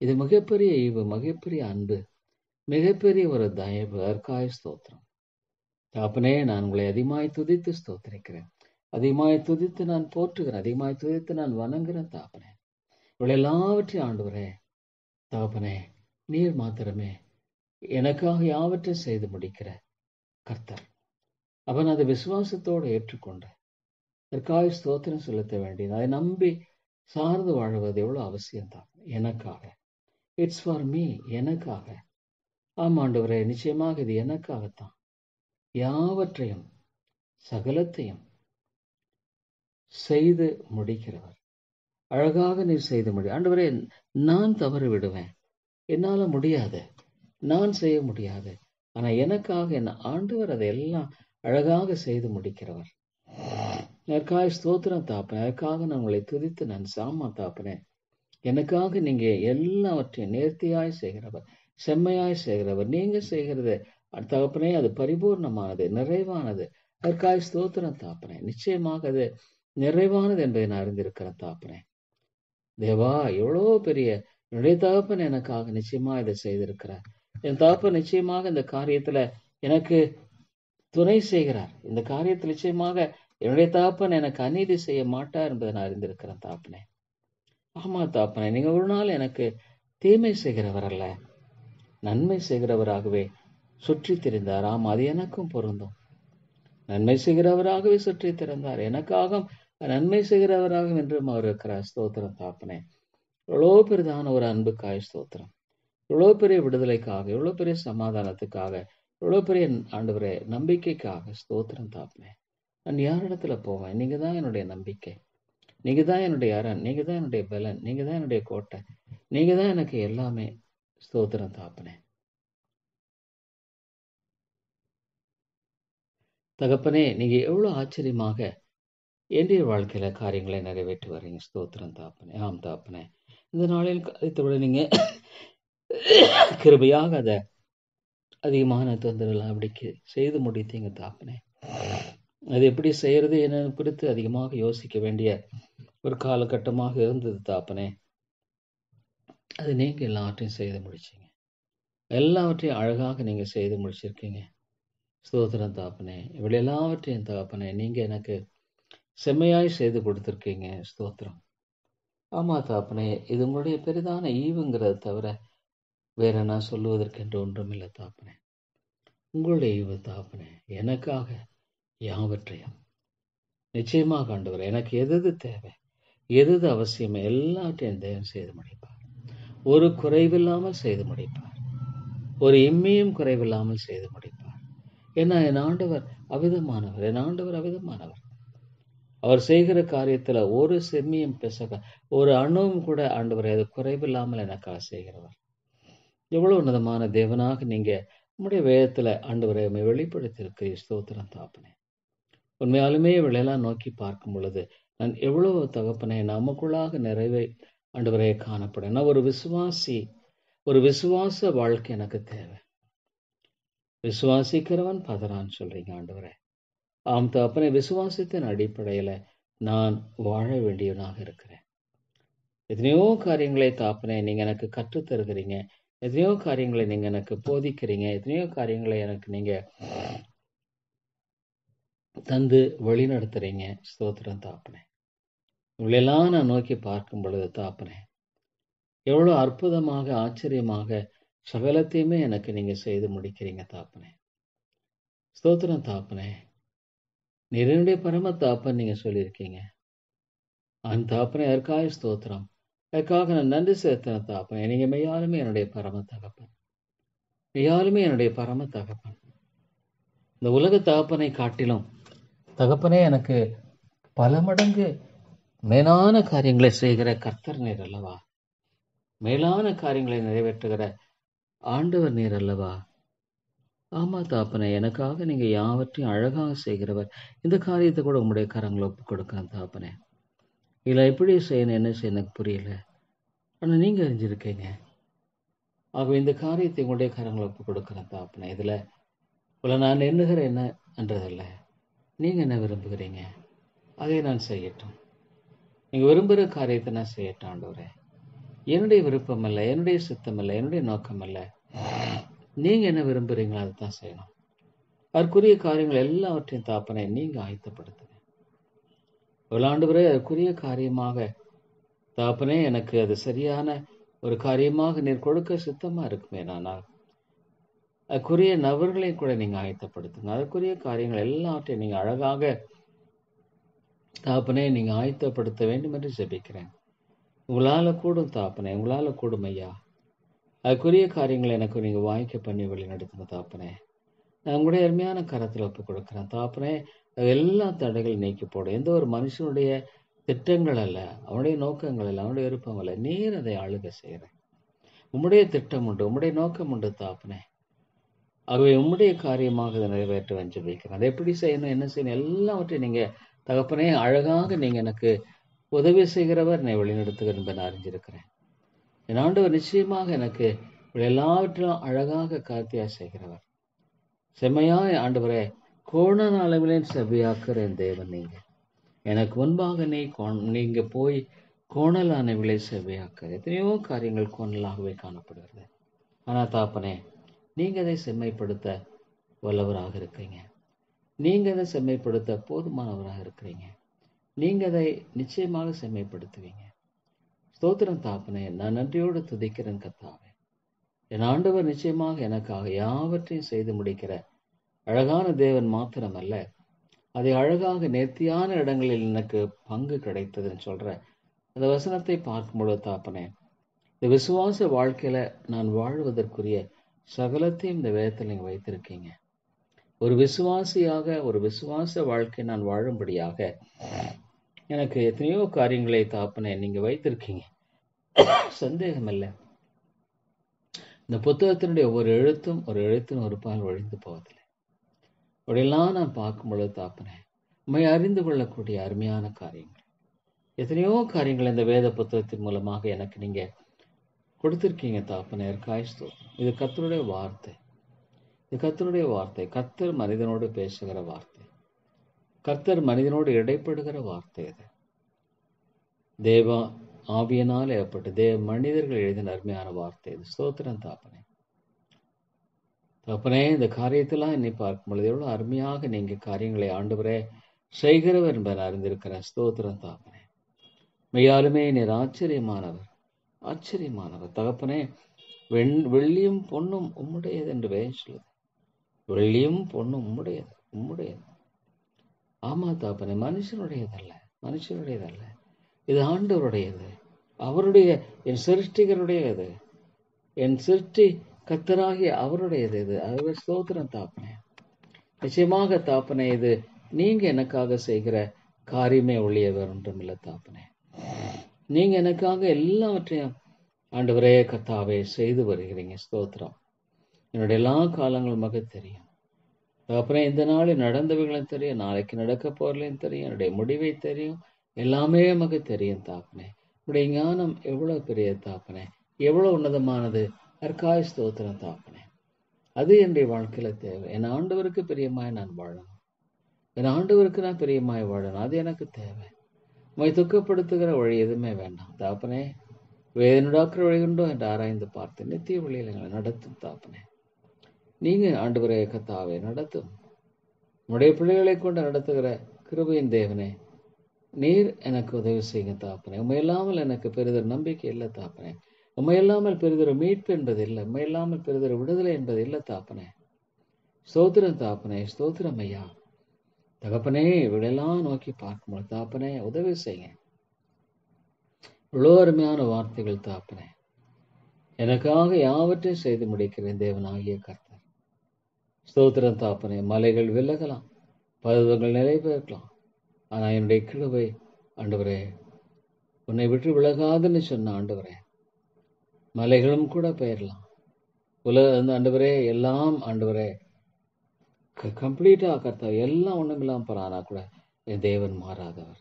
[SPEAKER 1] இது மிகப்பெரிய ஈவு, மிகப்பெரிய அன்பு, மிகப்பெரிய ஒரு தயவு. அதற்காக ஸ்தோத்திரம் தாப்பனே. நான் உங்களை அதிகமாய் துதித்து ஸ்தோத்திரிக்கிறேன், அதிகமாய் துதித்து நான் போற்றுகிறேன், அதிகமாய் துதித்து நான் வணங்குகிறேன் தாப்பனே. இவளை எல்லாவற்றையும் ஆண்டவரே தாப்பனே, நீர் மாத்திரமே எனக்காக யாவற்றையும் செய்து முடிக்கிற கர்த்தர். அவன் அதை விசுவாசத்தோடு ஏற்றுக்கொண்ட அதற்காக ஸ்தோத்திரம் செலுத்த வேண்டியது. அதை நம்பி சார்ந்து வாழ்வது எவ்வளவு அவசியம்தான். எனக்காக, இட்ஸ் ஃபார் மீ, எனக்காக. ஆமாண்டவரே, நிச்சயமாக இது எனக்காகத்தான். யாவற்றையும் சகலத்தையும் செய்து முடிக்கிறவர். அழகாக நீர் செய்து முடி. ஆண்டவரே, நான் தவறு விடுவேன், என்னால முடியாது, நான் செய்ய முடியாது. ஆனா எனக்காக என் ஆண்டவர் அதையெல்லாம் அழகாக செய்து முடிக்கிறவர். எனக்காக ஸ்தோத்திரம் தாப்பேன். அதற்காக நான் உங்களை துதித்து நான் சாமா தாப்பினேன். எனக்காக நீங்க எல்லாவற்றையும் நேர்த்தியாய் செய்கிறவர், செம்மையாய் செய்கிறவர். நீங்க செய்கிறது தகப்பனே அது பரிபூர்ணமானது, நிறைவானது. அதற்காக ஸ்தோத்திரம் தாப்பனே. நிச்சயமாக அது நிறைவானது என்பதை நான் அறிந்திருக்கிறேன் தாப்பனே. தேவா, எவ்வளோ பெரிய என்னுடைய தகப்பன் எனக்காக நிச்சயமா இதை செய்திருக்கிறார். என் தகப்பன் நிச்சயமாக இந்த காரியத்துல எனக்கு துணை செய்கிறார். இந்த காரியத்தில் நிச்சயமாக என்னுடைய தகப்பன் எனக்கு அநீதி செய்ய மாட்டார் என்பதை நான் அறிந்திருக்கிறேன் தாப்பனே. ஆமா தாப்பனே, நீங்க ஒரு நாள் எனக்கு தீமை செய்கிறவர் அல்ல, நன்மை செய்கிறவராகவே சுற்றி திரிந்தார். ஆமா, அது எனக்கும் பொருந்தும். நன்மை செய்கிறவராகவே சுற்றி திறந்தார், எனக்காக நன்மை செய்கிறவராக என்றும் அவர் இருக்கிறார். ஸ்தோத்திரம் தாப்பனே. எவ்வளோ பெரிதான ஒரு அன்புக்காய் ஸ்தோத்திரம், எவ்வளோ பெரிய விடுதலைக்காக, எவ்வளோ பெரிய சமாதானத்துக்காக, எவ்வளோ பெரிய ஆண்டவரே நம்பிக்கைக்காக ஸ்தோத்திரம் தாப்பனே. நான் யாரிடத்துல போவேன்? நீங்க தான் என்னுடைய நம்பிக்கை, நீங்க தான் என்னுடைய அரண், நீங்க தான் என்னுடைய பலன், நீங்க தான் என்னுடைய கோட்டை, நீங்க தான் எனக்கு எல்லாமே. ஸ்தோத்திரம் தகப்பனே. தகப்பனே, நீங்க எவ்வளவு ஆச்சரியமாக என்னுடைய வாழ்க்கையில காரியங்களை நிறைவேற்றி வர்றீங்க. ஸ்தோத்திரம் தகப்பனே. ஆம் தகப்பனே. இந்த நாளில் காரியத்தோட நீங்க கிருபையாக அதை அதிகமான தொந்தரவுகள் அப்படிக்கு செய்து முடித்தீங்க தகப்பனே. அது எப்படி செய்யறது என்னன்னு குறித்து அதிகமாக யோசிக்க வேண்டிய ஒரு காலகட்டமாக இருந்தது தகப்பனே. அது நீங்க எல்லாவற்றையும் செய்து முடிச்சீங்க. எல்லாவற்றையும் அழகாக நீங்க செய்து முடிச்சிருக்கீங்க. ஸ்தோத்திரம் தகப்பனே. இவ்வளவு எல்லாவற்றையும் தகப்பனே நீங்க எனக்கு செம்மையாய் செய்து கொடுத்திருக்கீங்க. ஸ்தோத்திரம். ஆமா தகப்பனே, இது உங்களுடைய பெரிதான ஈவுங்கிறத தவிர வேற நான் சொல்லுவதற்கென்று ஒன்றுமில்லை தகப்பனே. உங்களுடைய ஈவு தகப்பனே, எனக்காக யாவற்றையும் நிச்சயமாக ஆண்டவரே, எனக்கு எது தேவை, எது அவசியமே எல்லாவற்றையும் தேவன் செய்து முடிப்பார். ஒரு குறைவில்லாமல் செய்து முடிப்பார். ஒரு இம்மையும் குறைவில்லாமல் செய்து முடிப்பார். ஏன்னா என் ஆண்டவர் அவிதமானவர். என் ஆண்டவர் அவிதமானவர். அவர் செய்கிற காரியத்துல ஒரு செம்மியும் பிசக, ஒரு அணுவும் கூட ஆண்டவரை அது குறைவில்லாமல் எனக்காக செய்கிறவர். எவ்வளவு உன்னதமான தேவனாக நீங்க உங்களுடைய வேதத்துல ஆண்டவரை வெளிப்படுத்தியிருக்க. ஸ்தோத்திரம் தகப்பனே. உண்மையாலுமே இவளெல்லாம் நோக்கி பார்க்கும் பொழுது நான் எவ்வளவு தகப்பனே நமக்குள்ளாக நிறைவை ஆண்டவரை காணப்படும். நான் ஒரு விசுவாச வாழ்க்கை எனக்கு தேவை. விசுவாசிக்கிறவன் பதறான்னு சொல்றீங்க ஆண்டவரே. ஆம் தகப்பனே, விசுவாசத்தின் அடிப்படையில நான் வாழ வேண்டியவனாக இருக்கிறேன். எத்தனையோ காரியங்களை தகப்பனே நீங்க எனக்கு கற்றுத் தருகிறீங்க. எத்தனையோ காரியங்களை நீங்க எனக்கு போதிக்கிறீங்க. எத்தனையோ காரியங்களை எனக்கு நீங்க தந்து வழி நடத்துறீங்க. ஸ்தோத்திரம் தகப்பனே. இவளெல்லாம் நான் நோக்கி பார்க்கும் பொழுது தகப்பனே, எவ்வளவு அற்புதமாக ஆச்சரியமாக சகலத்தையுமே எனக்கு நீங்க செய்து முடிக்கிறீங்க தகப்பனே. ஸ்தோத்திரம் தகப்பனே. நீர் என்னுடைய பரம தகப்பன் நீங்க சொல்லியிருக்கீங்க. அந்த தகப்பனே, அதற்காக ஸ்தோத்திரம். அதற்காக நான் நன்றி செலுத்தின தகப்பனே. நீங்க மெய்யாலுமே என்னுடைய பரம தகப்பன். மெய்யாலுமே என்னுடைய பரம தகப்பன். இந்த உலக தகப்பனை காட்டிலும் தகப்பனே எனக்கு பல மடங்கு மேலான காரியங்களை செய்கிற கர்த்தர் நீர் அல்லவா? மேலான காரியங்களை நிறைவேற்றுகிற ஆண்டவர் நீர் அல்லவா? ஆமா தகப்பனே, எனக்காக நீங்க யாவற்றையும் அழகாக செய்கிறவர். இந்த காரியத்தை கூட உங்களுடைய கரங்களை ஒப்புக் கொடுக்கிறேன் தகப்பனே. இதுல எப்படி செய்யணும், என்ன செய்யணும் எனக்கு புரியல. ஆனா நீங்க அறிஞ்சிருக்கீங்க. ஆகவே இந்த காரியத்தை உங்களுடைய கரங்களை ஒப்புக் கொடுக்கிறேன் தகப்பனே. இதுல நான் எண்ணுகிற என்ன என்றதில்ல. நீங்க என்ன விரும்புகிறீங்க அதை நான் செய்யட்டும். நீங்க விரும்புகிற காரியத்தை நான் செய்யட்டும் ஆண்டவரே. என்னுடைய விருப்பம் அல்ல, என்னுடைய சித்தம் அல்ல, என்னுடைய நோக்கம் அல்ல. நீங்க என்ன விரும்புறீங்களோ அதை தான் செய்யணும். அதற்குரிய காரியங்கள் எல்லாவற்றையும் தகப்பனே நீங்க ஆயத்தப்படுத்துங்க. ஒரு ஆண்டவரே, அதற்குரிய காரியமாக தகப்பனே எனக்கு அது சரியான ஒரு காரியமாக நீர் கொடுக்க சித்தமா இருக்குமே. ஆனால் அதுக்குரிய நபர்களையும் கூட நீங்க ஆயத்தப்படுத்துங்க. அதற்குரிய காரியங்கள் எல்லாவற்றையும் நீங்க அழகாக தகப்பனே நீங்க ஆயத்தப்படுத்த வேண்டும் என்று ஜெபிக்கிறேன். உங்களால கூடும் தகப்பனே, உங்களால கூடும் ஐயா. அதுக்குரிய காரியங்களை எனக்கு நீங்க வாய்க்க பண்ணி வழி நடத்துங்க தகப்பனே. நான் உங்களுடைய அருமையான கரத்தில் ஒப்புக் கொடுக்கிறேன் தகப்பனே. எல்லா தடைகள் நீக்கி போடும். எந்த ஒரு மனுஷனுடைய திட்டங்கள் அல்ல, அவனுடைய நோக்கங்கள் அல்ல, அவனுடைய விருப்பம் அல்ல. நீர் அதை ஆளுகை செய்யற. உம்முடைய திட்டம் உண்டு, உம்முடைய நோக்கம் உண்டு தகப்பனே. ஆகவே உம்முடைய காரியமாக அதை நிறைவேற்ற ஜெபிக்கிறேன். அதை எப்படி செய்யணும், என்ன செய்யணும் எல்லாவற்றையும் நீங்க தகப்பனே அழகாக நீங்க எனக்கு உதவி செய்கிறவர், என்னை வழிநடத்துகிற என்பதை நான் அறிஞ்சிருக்கிறேன். என் ஆண்டவர் நிச்சயமாக எனக்கு எல்லாவற்றிலும் அழகாக கார்த்தியா செய்கிறவர். செம்மையாய் ஆண்டவரே, கோண அளவிலேன் செவ்வையாக்குற என் தேவன் நீங்க. எனக்கு முன்பாக நீங்க போய் கோணலான விலை செவ்வையாக்குற. எத்தனையோ காரியங்கள் கோணலாகவே காணப்படுகிறது. ஆனா தாப்பனே, நீங்க அதை செம்மைப்படுத்த வல்லவராக இருக்கிறீங்க. நீங்க அதை செம்மைப்படுத்த போதுமானவராக இருக்கிறீங்க. நீங்க அதை நிச்சயமாக செம்மைப்படுத்துவீங்க. ஸ்தோத்திரம் தாப்பனே, நான் நன்றியோடு துதிக்கிறேன் கர்த்தாவே. என் ஆண்டவர் நிச்சயமாக எனக்காக யாவற்றையும் செய்து முடிக்கிற அழகான தேவன் மாத்திரமல்ல, அதை அழகாக நேர்த்தியான இடங்களில் எனக்கு பங்கு கிடைத்ததுன்னு சொல்ற அந்த வசனத்தை பார்க்கும் பொழுது தாப்பனே, இந்த விசுவாச வாழ்க்கையில நான் வாழ்வதற்குரிய சகலத்தையும் இந்த வேதத்தில் நீங்க வைத்திருக்கீங்க. ஒரு விசுவாசியாக ஒரு விசுவாச வாழ்க்கை நான் வாழும்படியாக எனக்கு எத்தனையோ காரியங்களை தாப்பனே நீங்க வைத்திருக்கீங்க, சந்தேகம் இல்லை. இந்த புத்தகத்தினுடைய ஒரு எழுத்தும் ஒரு எழுத்தின் ஒரு பால் ஒழிந்து போவதில்லை. அப்படியெல்லாம் நான் பார்க்கும் பொழுது தாப்பனே, உண்மை அறிந்து கொள்ளக்கூடிய அருமையான காரியங்கள், எத்தனையோ காரியங்கள் இந்த வேத புத்தகத்தின் மூலமாக எனக்கு நீங்க கொடுத்திருக்கீங்க தாப்பனே. ஸ்தோத்திரம். இது கர்த்தருடைய வார்த்தை, இது கர்த்தருடைய வார்த்தை. கர்த்தர் மனிதனோடு பேசுகிற வார்த்தை, கர்த்தர் மனிதனோடு இடைப்படுகிற வார்த்தை. இது தேவ ஆவியனால் ஏற்பட்டு மனிதர்கள் எழுதின அருமையான வார்த்தை. இது ஸ்தோத்திரம் தாப்பனே. தாப்பனே, இந்த காரியத்தெல்லாம் என்னை பார்க்கும் பொழுது எவ்வளவு அருமையாக நீங்க காரியங்களை ஆண்டவரே செய்கிறவர் என்பதை அறிந்திருக்கிறேன். ஸ்தோத்திரம் தாப்பனே. மெய்யாலுமே நீர் ஆச்சரியமானவர், ஆச்சரியமானவர் தகப்பனே. வெள்ளியும் பொண்ணும் உம்முடையது என்று வேதம் சொல்லுது. வெள்ளியும் பொண்ணும் உம்முடையது, உம்முடையது. ஆமா தாப்பனே, மனுஷனுடையதல்ல, மனுஷனுடையதல்ல. இது ஆண்டவருடையது, அவருடைய, என் சிருஷ்டிகருடையது, என் சிருஷ்டி கர்த்தராகிய அவருடையது. இது அவர் ஸ்தோத்திரம் தாப்பனே. நிச்சயமாக தாப்பனே, இது நீங்க எனக்காக செய்கிற காரியமே ஒழிய வேற ஒன்றும் இல்லை தாப்பனே. நீங்க எனக்காக எல்லாவற்றையும் ஆண்டவரே கர்த்தாவே செய்து வருகிறீங்க. ஸ்தோத்திரம். என்னுடைய எல்லா காலங்களும் மக தெரியும் தாப்பனே. இந்த நாளில் நடந்தவைகளும் தெரியும், நாளைக்கு நடக்க போறலையும் தெரியும், என்னுடைய முடிவை தெரியும், எல்லாமே மக தெரியும் தாப்பனே. உடைய ஞானம் எவ்வளவு பெரிய தாப்பனே, எவ்வளவு உன்னதமானது. அற்காய் ஸ்தோத்திரம் தாப்பனே. அது என்னுடைய வாழ்க்கையில தேவை. என் ஆண்டவருக்கு பிரியமாய் நான் வாழணும், என் ஆண்டவருக்கு நான் பிரியமாய் வாழணும், அது எனக்கு தேவை. உம்மை துக்கப்படுத்துகிற வழி எதுவுமே வேண்டாம் தாப்பனே. வேதனுடாக்குற வழி உண்டோ என்று ஆராய்ந்து பார்த்து நித்திய வழியில் எங்களை நடத்தும் தாப்பனே. நீங்க ஆண்டவரே கர்த்தாவே நடத்தும். உடைய பிள்ளைகளை கொண்டு நடத்துகிற கிருபையின் தேவனே, நீர் எனக்கு உதவி செய்யுங்க தாப்பனே. உண்மை இல்லாமல் எனக்கு பெரிதொரு நம்பிக்கை இல்லை தாப்பனே. உண்மை இல்லாமல் பெரிதொரு மீட்பு என்பது இல்லை, உண்மை இல்லாமல் பெரிதொரு விடுதலை என்பது இல்லை தாப்பனே. ஸ்தோத்திரம் தாப்பனே, ஸ்தோத்திரம் ஐயா தகப்பனே. இவளெல்லாம் நோக்கி பார்க்கும்போது தாப்பனே உதவி செய்யுங்க. இவ்வளோ அருமையான வார்த்தைகள் தாப்பனே. எனக்காக யாவற்றையும் செய்து முடிக்கிறேன் தேவனாகிய கர்த்தர். ஸ்தோத்திரம் தாப்பனே. மலைகள் விலகலாம், பர்வதங்கள் நிலை பெயர்க்கலாம், ஆனா என்னுடைய கிருபை ஆண்டவரே உன்னை விட்டு விலகாதுன்னு சொன்ன ஆண்டவரே. மலைகளும் கூட பெயரலாம், ஆண்டவரே எல்லாம் ஆண்டவரே கம்ப்ளீட்டா கர்த்தா எல்லாம் ஒண்ணுமில்லாம போறானா கூட என் தேவன் மாறாதவர்,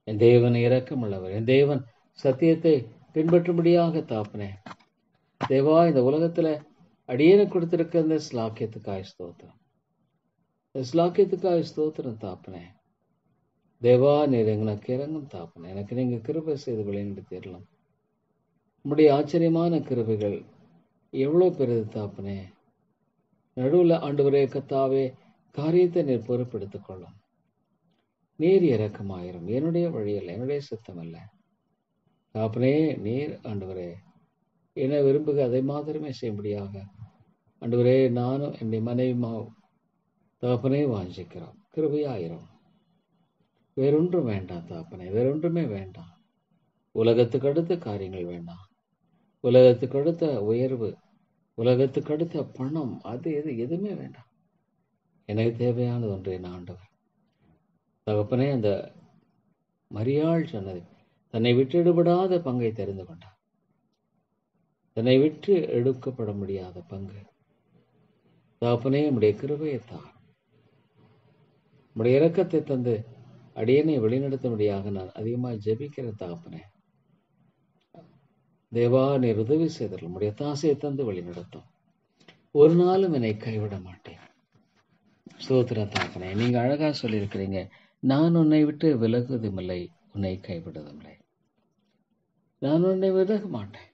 [SPEAKER 1] என் தேவன் இரக்கமுள்ளவர், என் தேவன் சத்தியத்தை பின்பற்றும்படியாக தாப்பனே. தேவா, இந்த உலகத்துல அடியேன கொடுத்திருக்க இந்த ஸ்லாக்கியத்துக்காய் ஸ்தோத்திரம், ஸ்லாக்கியத்துக்காய் ஸ்தோத்திரம் தாப்பனே. தேவா, நீர் எனக்கு இறங்கும் தாப்பனே. எனக்கு நீங்க கிருபை செய்து விளையாண்டு தரலாம். உம்முடைய ஆச்சரியமான கிருபைகள் எவ்வளவு பெரிது தாப்பனே. நடுவில் ஆண்டவரே கர்த்தாவே காரியத்தை நீர் பொறுப்பெடுத்துக் கொள்ளும். நீர் இரக்கமாயிரும். என்னுடைய வழியில் என்னுடைய சித்தம் அல்ல தாப்பனே. நீர் ஆண்டவரே என்ன விரும்புக அதை மாத்திரமே செய்யும்படியாக ஆண்டவரே நானும் என்னுடைய மனைவிமாவும் தாப்பனே வாஞ்சிக்கிறோம். கிருபையாயிரும். வேறொன்றும் வேண்டாம் தாப்பனே, வேறொன்றுமே வேண்டாம். உலகத்துக்கு அடுத்த காரியங்கள் வேண்டாம், உலகத்துக்கு அடுத்த உயர்வு, உலகத்துக்கு அடுத்த பணம், அது எதுவுமே வேண்டாம். எனக்கு தேவையானது ஒன்று என் ஆண்டவர் தகப்பனே. அந்த மரியாள் சொன்னது, தன்னை விட்டு எடுபடாத பங்கை தெரிந்து கொண்டார். தன்னை விட்டு எடுக்கப்பட முடியாத பங்கு தகப்பனே. உம்முடைய கிருபையை தார், உம்முடைய இரக்கத்தை தந்து அடியனை வழிநடத்தும்படியாக நான் அதிகமாக ஜெபிக்கிற தகப்பனே. தேவா, நீர் உதவி செய்தல் உம்முடைய தாசையை தந்து வழிநடத்தும். ஒரு நாளும் என்னை கைவிட மாட்டேன். ஸ்தோத்திரம் தகப்பனே. நீங்க அழகா சொல்லியிருக்கிறீங்க, நான் உன்னை விட்டு விலகுவதும் இல்லை, உன்னை கைவிடுவதும் இல்லை. நான் உன்னை விலக மாட்டேன்,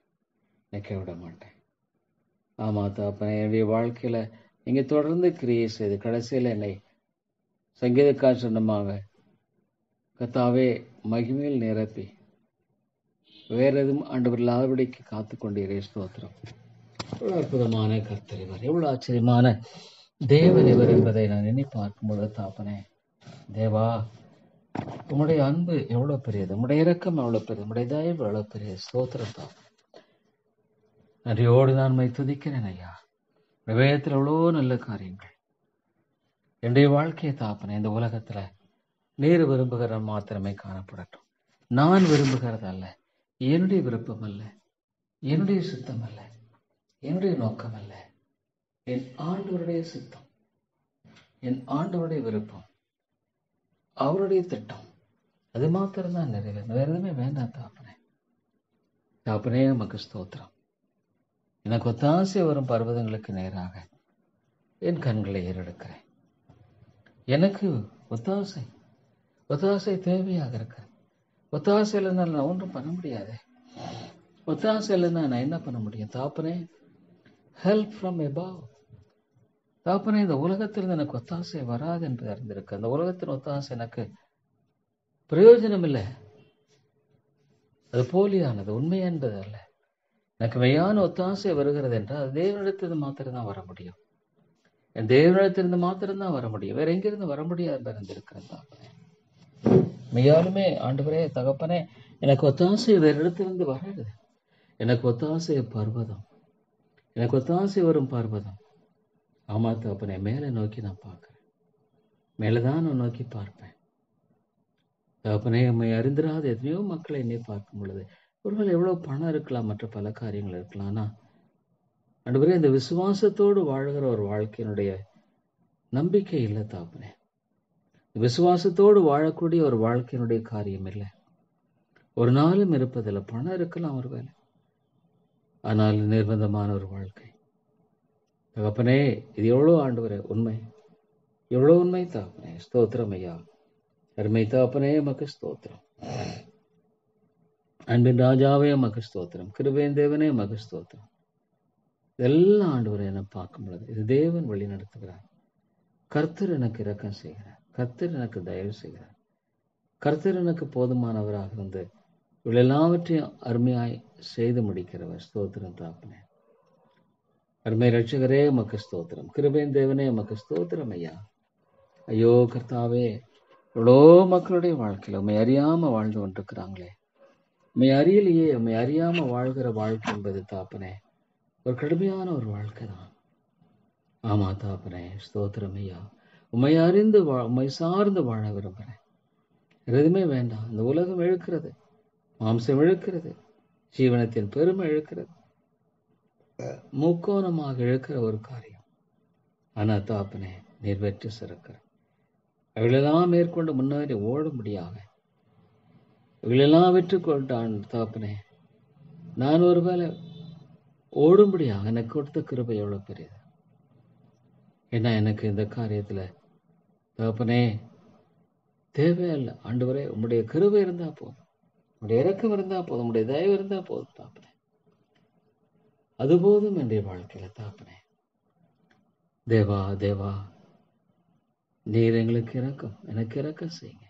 [SPEAKER 1] என்னை கைவிட மாட்டேன். ஆமா தகப்பனே, என்னுடைய வாழ்க்கையில நீங்க தொடர்ந்து கிரியை செய்து கடைசியில் என்னை சங்கீதக்காரர் சொன்னமாக கர்த்தாவே மகிமையில் நிரப்பி வேற எதுவும் ஆண்டவர் இல்லாதபடிக்கு காத்து கொண்டீரே. ஸ்தோத்திரம். எவ்வளவு அற்புதமான கர்த்தர் இவர், எவ்வளவு ஆச்சரியமான தேவன் இவர் என்பதை நான் எண்ணி பார்க்கும்போது தாப்பனே. தேவா, உம்முடைய அன்பு எவ்வளவு பெரியது, உம்முடைய இரக்கம் எவ்வளவு பெரியது, உம்முடைய தயவு எவ்வளவு பெரியது. ஸ்தோத்திரம் தான். நன்றியோடு நான் மை துதிக்கிறேன் ஐயா. வேதத்தில் எவ்வளோ நல்ல காரியங்கள் என்னுடைய வாழ்க்கையை தாப்பனே. இந்த உலகத்துல நீர் விரும்புகிற மாத்திரமே காணப்படட்டும். நான் விரும்புகிறது அல்ல, என்னுடைய விருப்பம் அல்ல, என்னுடைய சித்தம் அல்ல, என்னுடைய நோக்கம் அல்ல, என் ஆண்டவருடைய சித்தம், என் ஆண்டவருடைய விருப்பம், அவருடைய திட்டம், அது மாத்திரம்தான் நிறைவேறும். வேற எதுவுமே வேண்டாம் தாப்பனே. தாப்பனே நமக்கு ஸ்தோத்திரம். எனக்கு ஒத்தாசை வரும் பர்வதங்களுக்கு நேராக என் கண்களை ஏறெடுக்கிறேன். எனக்கு ஒத்தாசை தேவையாக இருக்கிறேன். ஒத்தாசை இல்லைன்னா நான் ஒன்றும் பண்ண முடியாது. ஒத்தாசை இல்லைன்னா நான் என்ன பண்ண முடியும்? தாப்பனே, ஹெல்ப் ஃப்ரம் எபவ். தாப்பனே, இந்த உலகத்திலிருந்து எனக்கு ஒத்தாசை வராது என்று அறிந்திருக்கு. அந்த உலகத்தின் ஒத்தாசை எனக்கு பிரயோஜனம் இல்லை, அது போலியானது, உண்மை என்பது அல்ல. எனக்கு மெய்யான ஒத்தாசை வருகிறது என்றால் அது தேவனிடத்திலிருந்து மாத்திரம்தான் வர முடியும். என் தேவனிடத்திலிருந்து மாத்திரம்தான் வர முடியும், வேற எங்கிருந்து வர முடியாது அறிந்திருக்கிறேன். தாப்பனே, மெய்யாலுமே ஆண்டவரே, தகப்பனே, எனக்கு ஒத்தாசை வேற இடத்திலிருந்து வராது. எனக்கு ஒத்தாசை பர்வதம், எனக்கு ஒத்தாசை வரும் பர்வதம். ஆமா தகப்பனே, மேலே நோக்கி நான் பார்க்கிறேன், மேலதான் நான் நோக்கி பார்ப்பேன். தகப்பனே, உம்மை அறிந்திராத எத்தனையோ மக்களை என்னை பார்க்கும் பொழுது ஒருவேளை எவ்வளவு பணம் இருக்கலாம், மற்ற பல காரியங்கள் இருக்கலாம். ஆனா ஆண்டவரே, இந்த விசுவாசத்தோடு வாழ்கிற ஒரு வாழ்க்கையினுடைய நம்பிக்கை இல்லை தாப்பனே. விசுவாசத்தோடு வாழக்கூடிய ஒரு வாழ்க்கையினுடைய காரியம் இல்லை, ஒரு நாளும் இருப்பதில்லை. பணம் இருக்கலாம் ஒருவேளை, ஆனால் நிர்பந்தமான ஒரு வாழ்க்கை. தகப்பனே, இது எவ்வளோ ஆண்டவரே உண்மை, எவ்வளோ உண்மை தாப்பனே. ஸ்தோத்திரம் ஐயா, அருமை தாப்பனே, மக்கு ஸ்தோத்திரம். அன்பின் ராஜாவே மக்கு ஸ்தோத்திரம். கிருபையின் தேவனே மக்கு ஸ்தோத்திரம். இதெல்லாம் ஆண்டவரை என்ன பார்க்கும் பொழுது இது தேவன் வழி நடத்துகிறார். கர்த்தர் எனக்கு இரக்கம் செய்கிறார், கர்த்தர் எனக்கு தயவு செய்கிறார், கர்த்தர் எனக்கு போதுமானவராக இருந்து இவள் எல்லாவற்றையும் அருமையாய் செய்து முடிக்கிறவர். ஸ்தோத்திரம் தாப்பனே. அருமை ரட்சகரே மக்கு ஸ்தோத்திரம். கிருபையின் தேவனே மக்கு ஸ்தோத்திரம் ஐயா. ஐயோ கர்த்தாவே, இவ்வளோ மக்களுடைய வாழ்க்கையில் உண்மை அறியாம வாழ்ந்து கொண்டிருக்கிறாங்களே. உண்மை அறியலையே, உண்மை அறியாம வாழ்கிற வாழ்க்கை என்பது தாப்பனே ஒரு கடுமையான ஒரு வாழ்க்கை தான். ஆமா தாப்பனே, ஸ்தோத்திரம் ஐயா. உண்மை அறிந்து உண்மை சார்ந்து வாழ விரும்புகிறேன். எதுவுமே வேண்டாம். இந்த உலகம் இழுக்கிறது, மாம்சம் இழுக்கிறது, ஜீவனத்தின் பெருமை இழுக்கிறது, முக்கோணமாக இழுக்கிற ஒரு காரியம். ஆனா தாப்பனே, நீர் வெற்றி சிறக்கிற அவளெல்லாம் மேற்கொண்டு முன்னேறி ஓடும்படியாக இவளெல்லாம் வெற்றி கொண்டான் தாப்பனே. நான் ஒருவேளை ஓடும்படியாக எனக்கு கொடுத்த கிருபை எவ்வளவு பெரியது. ஏன்னா எனக்கு இந்த காரியத்துல தாப்பனே தேவையில்லை. ஆண்டவரே, உம்முடைய கிருபை இருந்தா போதும், உம்முடைய இரக்கம் இருந்தா போதும், உம்முடைய தயவு இருந்தா போதும் தாப்பனே. அது போதும் என்னுடைய வாழ்க்கையில தாப்பனே. தேவா தேவா, நீர் எங்களுக்கு இரக்கம், எனக்கு இரக்கம் செய்யுங்க.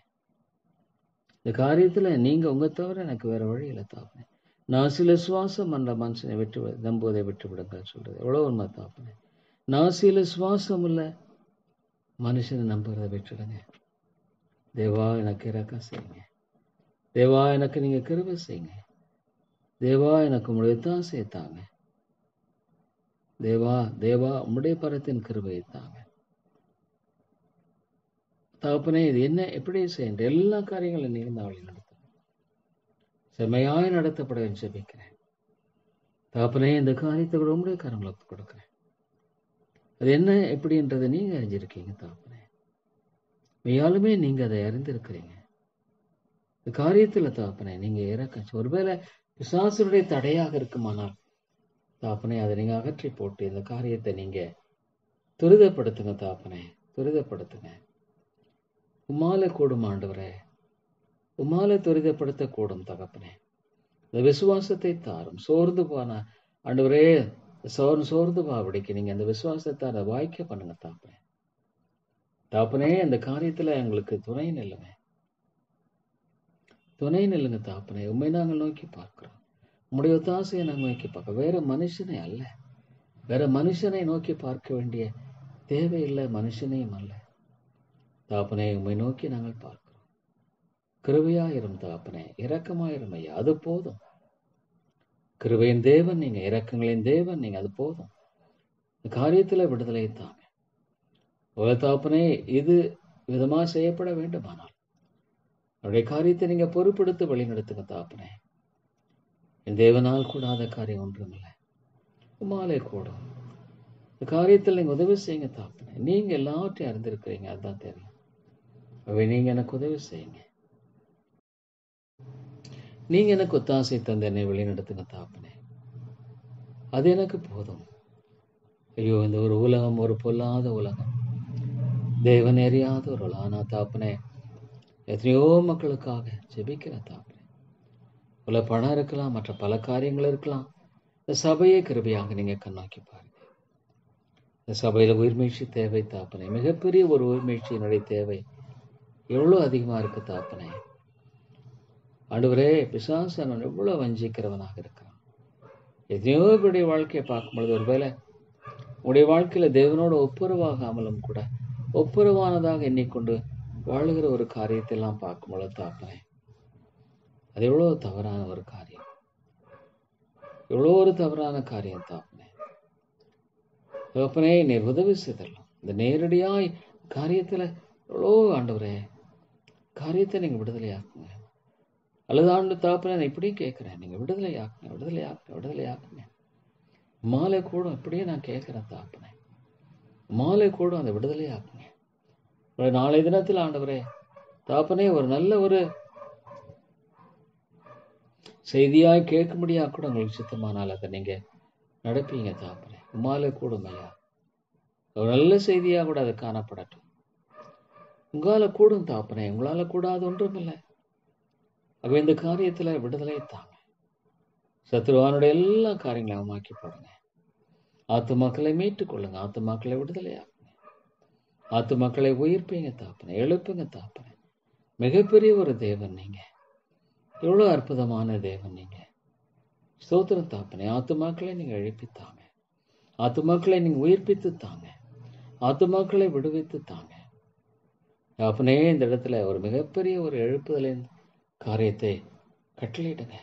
[SPEAKER 1] இந்த காரியத்துல நீங்க உங்க தவிர எனக்கு வேற வழி இல்லை தாப்பனே. நான் சில சுவாசம் அந்த மனுஷனை நம்புவதை விட்டு விடுங்க சொல்றது எவ்வளவு உண்மை தாப்பனே. நான் சில சுவாசம் இல்ல மனுஷனை நம்புறதை விட்டுடுங்க. தேவா, எனக்கு இரக்கம் செய்யுங்க. தேவா, எனக்கு நீங்க கிருபை செய்யுங்க. தேவா, எனக்கு உங்களுடைய தான் சேர்த்தாங்க. தேவா தேவா, உம்முடைய பரத்தின் கிருபையை தாங்க தகப்பனே. இது என்ன எப்படி செய்ய எல்லா காரியங்களும் நீங்க தான் வழி நடத்தும், செம்மையாய் நடத்தப்பட ஜெபிக்கிறேன் தகப்பனே. இந்த காரியத்தை கூட உங்களுடைய கரங்களுக்கு கொடுக்கிறேன். அது என்ன எப்படின்றதை நீங்க அறிஞ்சிருக்கீங்க தகப்பனே. மெய்யாலுமே நீங்க அதை அறிந்திருக்கிறீங்க. இந்த காரியத்துல தகப்பனே நீங்க இறக்க ஒருவேளை பிசாசுடைய தடையாக இருக்குமானால் தாப்பனே, அதை நீங்க அகற்றி போட்டு இந்த காரியத்தை நீங்க துரிதப்படுத்துங்க தாப்பனே, துரிதப்படுத்துங்க. உம்மால கூடும் ஆண்டவரே, உம்மால துரிதப்படுத்த கூடும் தகப்பனே. இந்த விசுவாசத்தை தாரும். சோர்ந்து போன ஆண்டவரே, சோர்ந்து பாவடிக்கு நீங்க அந்த விசுவாசத்தை அதை வாய்க்க பண்ணுங்க தாப்பனே. தாப்பனே, அந்த காரியத்துல எங்களுக்கு துணை நில்லுங்க, துணை நில்லுங்க தாப்பனே. உண்மை நாங்கள் நோக்கி பார்க்கிறோம், உம்முடைய ஒத்தாசையை நாங்கள் நோக்கி பார்க்க, வேற மனுஷனை அல்ல, வேற மனுஷனை நோக்கி பார்க்க வேண்டிய தேவையில்லை, மனுஷனையும் அல்ல தாப்பனே. உம்மை நோக்கி நாங்கள் பார்க்கிறோம். கிருபையாயிரும் தாப்பனே, இரக்கமாயிரும் ஐயா, அது போதும். கிருபையின் தேவன் நீங்க, இரக்கங்களின் தேவன் நீங்க, அது போதும். இந்த காரியத்துல விடுதலை தாங்க தாப்பனே. இது விதமா செய்யப்பட வேண்டுமானால் அவருடைய காரியத்தை நீங்க பொறுப்படுத்த வழி நடத்துங்க தாப்பனே. என் தேவனால் கூடாத காரியம் ஒன்றுமில்லை. உம்மாலே கூடும். இந்த காரியத்தில் நீங்க உதவி செய்யுங்க தாப்பனே. நீங்க எல்லாவற்றையும் அறிந்திருக்கிறீங்க, அதுதான் தெரியும். அவை நீங்க எனக்கு உதவி செய்யுங்க. நீங்க எனக்கு ஒத்தாசை தந்து என்னை வழி நடத்துங்க தாப்பனே. அது எனக்கு போதும். ஐயோ, இந்த ஒரு உலகம் ஒரு பொல்லாத உலகம், தேவன் அறியாத ஒரு உலகம் தாப்பனே. எத்தனையோ மக்களுக்காக ஜெபிக்கிறேன் தாப்பனே. பல பணம் இருக்கலாம், மற்ற பல காரியங்கள் இருக்கலாம். இந்த சபையை கிருபையாக நீங்க கண்ணோக்கி பாருங்க. இந்த சபையில உயிர்மீழ்ச்சி தேவை தாப்பனே. மிகப்பெரிய ஒரு உயிர்மீழ்ச்சியினுடைய தேவை எவ்வளோ அதிகமா இருக்கு தாப்பனே. ஆண்டவரே, பிசாசன் எவ்வளவு வஞ்சிக்கிறவனாக இருக்கிறான். எத்தனையோ பேருடைய வாழ்க்கையை பார்க்கும்பொழுது ஒருவேளை உங்களுடைய வாழ்க்கையில தேவனோட ஒப்புரவாகாமலும் கூட ஒப்புரவானதாக எண்ணிக்கொண்டு வாழுகிற ஒரு காரியத்தை எல்லாம் பார்க்கும்பொழுது தாப்பனே, அது எவ்வளவு தவறான ஒரு காரியம், எவ்வளோ ஒரு தவறான காரியம் தாப்பனே. தகப்பனே, நீர் உதவி செய்தரலாம். இந்த நேரடியாய் காரியத்துல எவ்வளோ ஆண்டவரே காரியத்தை நீங்க விடுதலையாக்குங்க. அல்லது ஆண்டு தாப்பனே, நான் இப்படி கேட்கிறேன், நீங்க விடுதலையாக்குங்க, விடுதலையாக்குங்க, விடுதலையாக்குங்க. மாலை கூடும் இப்படியே நான் கேட்கிறேன் தாப்பனே. மாலை கூடும் அந்த விடுதலையாக்குங்க. நாளை தினத்தில் ஆண்டவரே தாப்பனே, ஒரு நல்ல ஒரு செய்தியாய் கேட்க முடியா கூட உங்களுக்கு சித்தமானால் அதை நீங்க நடப்பீங்க தாப்பனே. மாலை கூடும் ஐயா, ஒரு நல்ல செய்தியா கூட அது காணப்படட்டும். உங்களால கூடும் தாப்பனே, உங்களால கூடாது ஒன்றும் இல்லை. ஆகவே இந்த காரியத்துல விடுதலை தாங்க. சத்ருவானுடைய எல்லா காரியங்களையும் அவமாக்கி போடுங்க. ஆத்துமாக்களை மீட்டுக் கொள்ளுங்க. ஆத்துமாக்களை விடுதலையாக்குங்க. ஆத்துமாக்களை உயிர்ப்பீங்க தாப்பனே, எழுப்புங்க தாப்பனே. மிகப்பெரிய ஒரு தேவன் நீங்க, எவ்வளவு அற்புதமான தேவன் நீங்க. ஸ்தோத்திரம் தாப்பனே. ஆத்துமாக்களை நீங்க எழுப்பித்தாங்க, ஆத்துமாக்களை நீங்க உயிர்ப்பித்து தாங்க, ஆத்துமாக்களை விடுவித்து தாங்க தாப்பனே. இந்த இடத்துல ஒரு மிகப்பெரிய ஒரு எழுப்புதலின் காரியத்தை கட்டளையிடுங்க.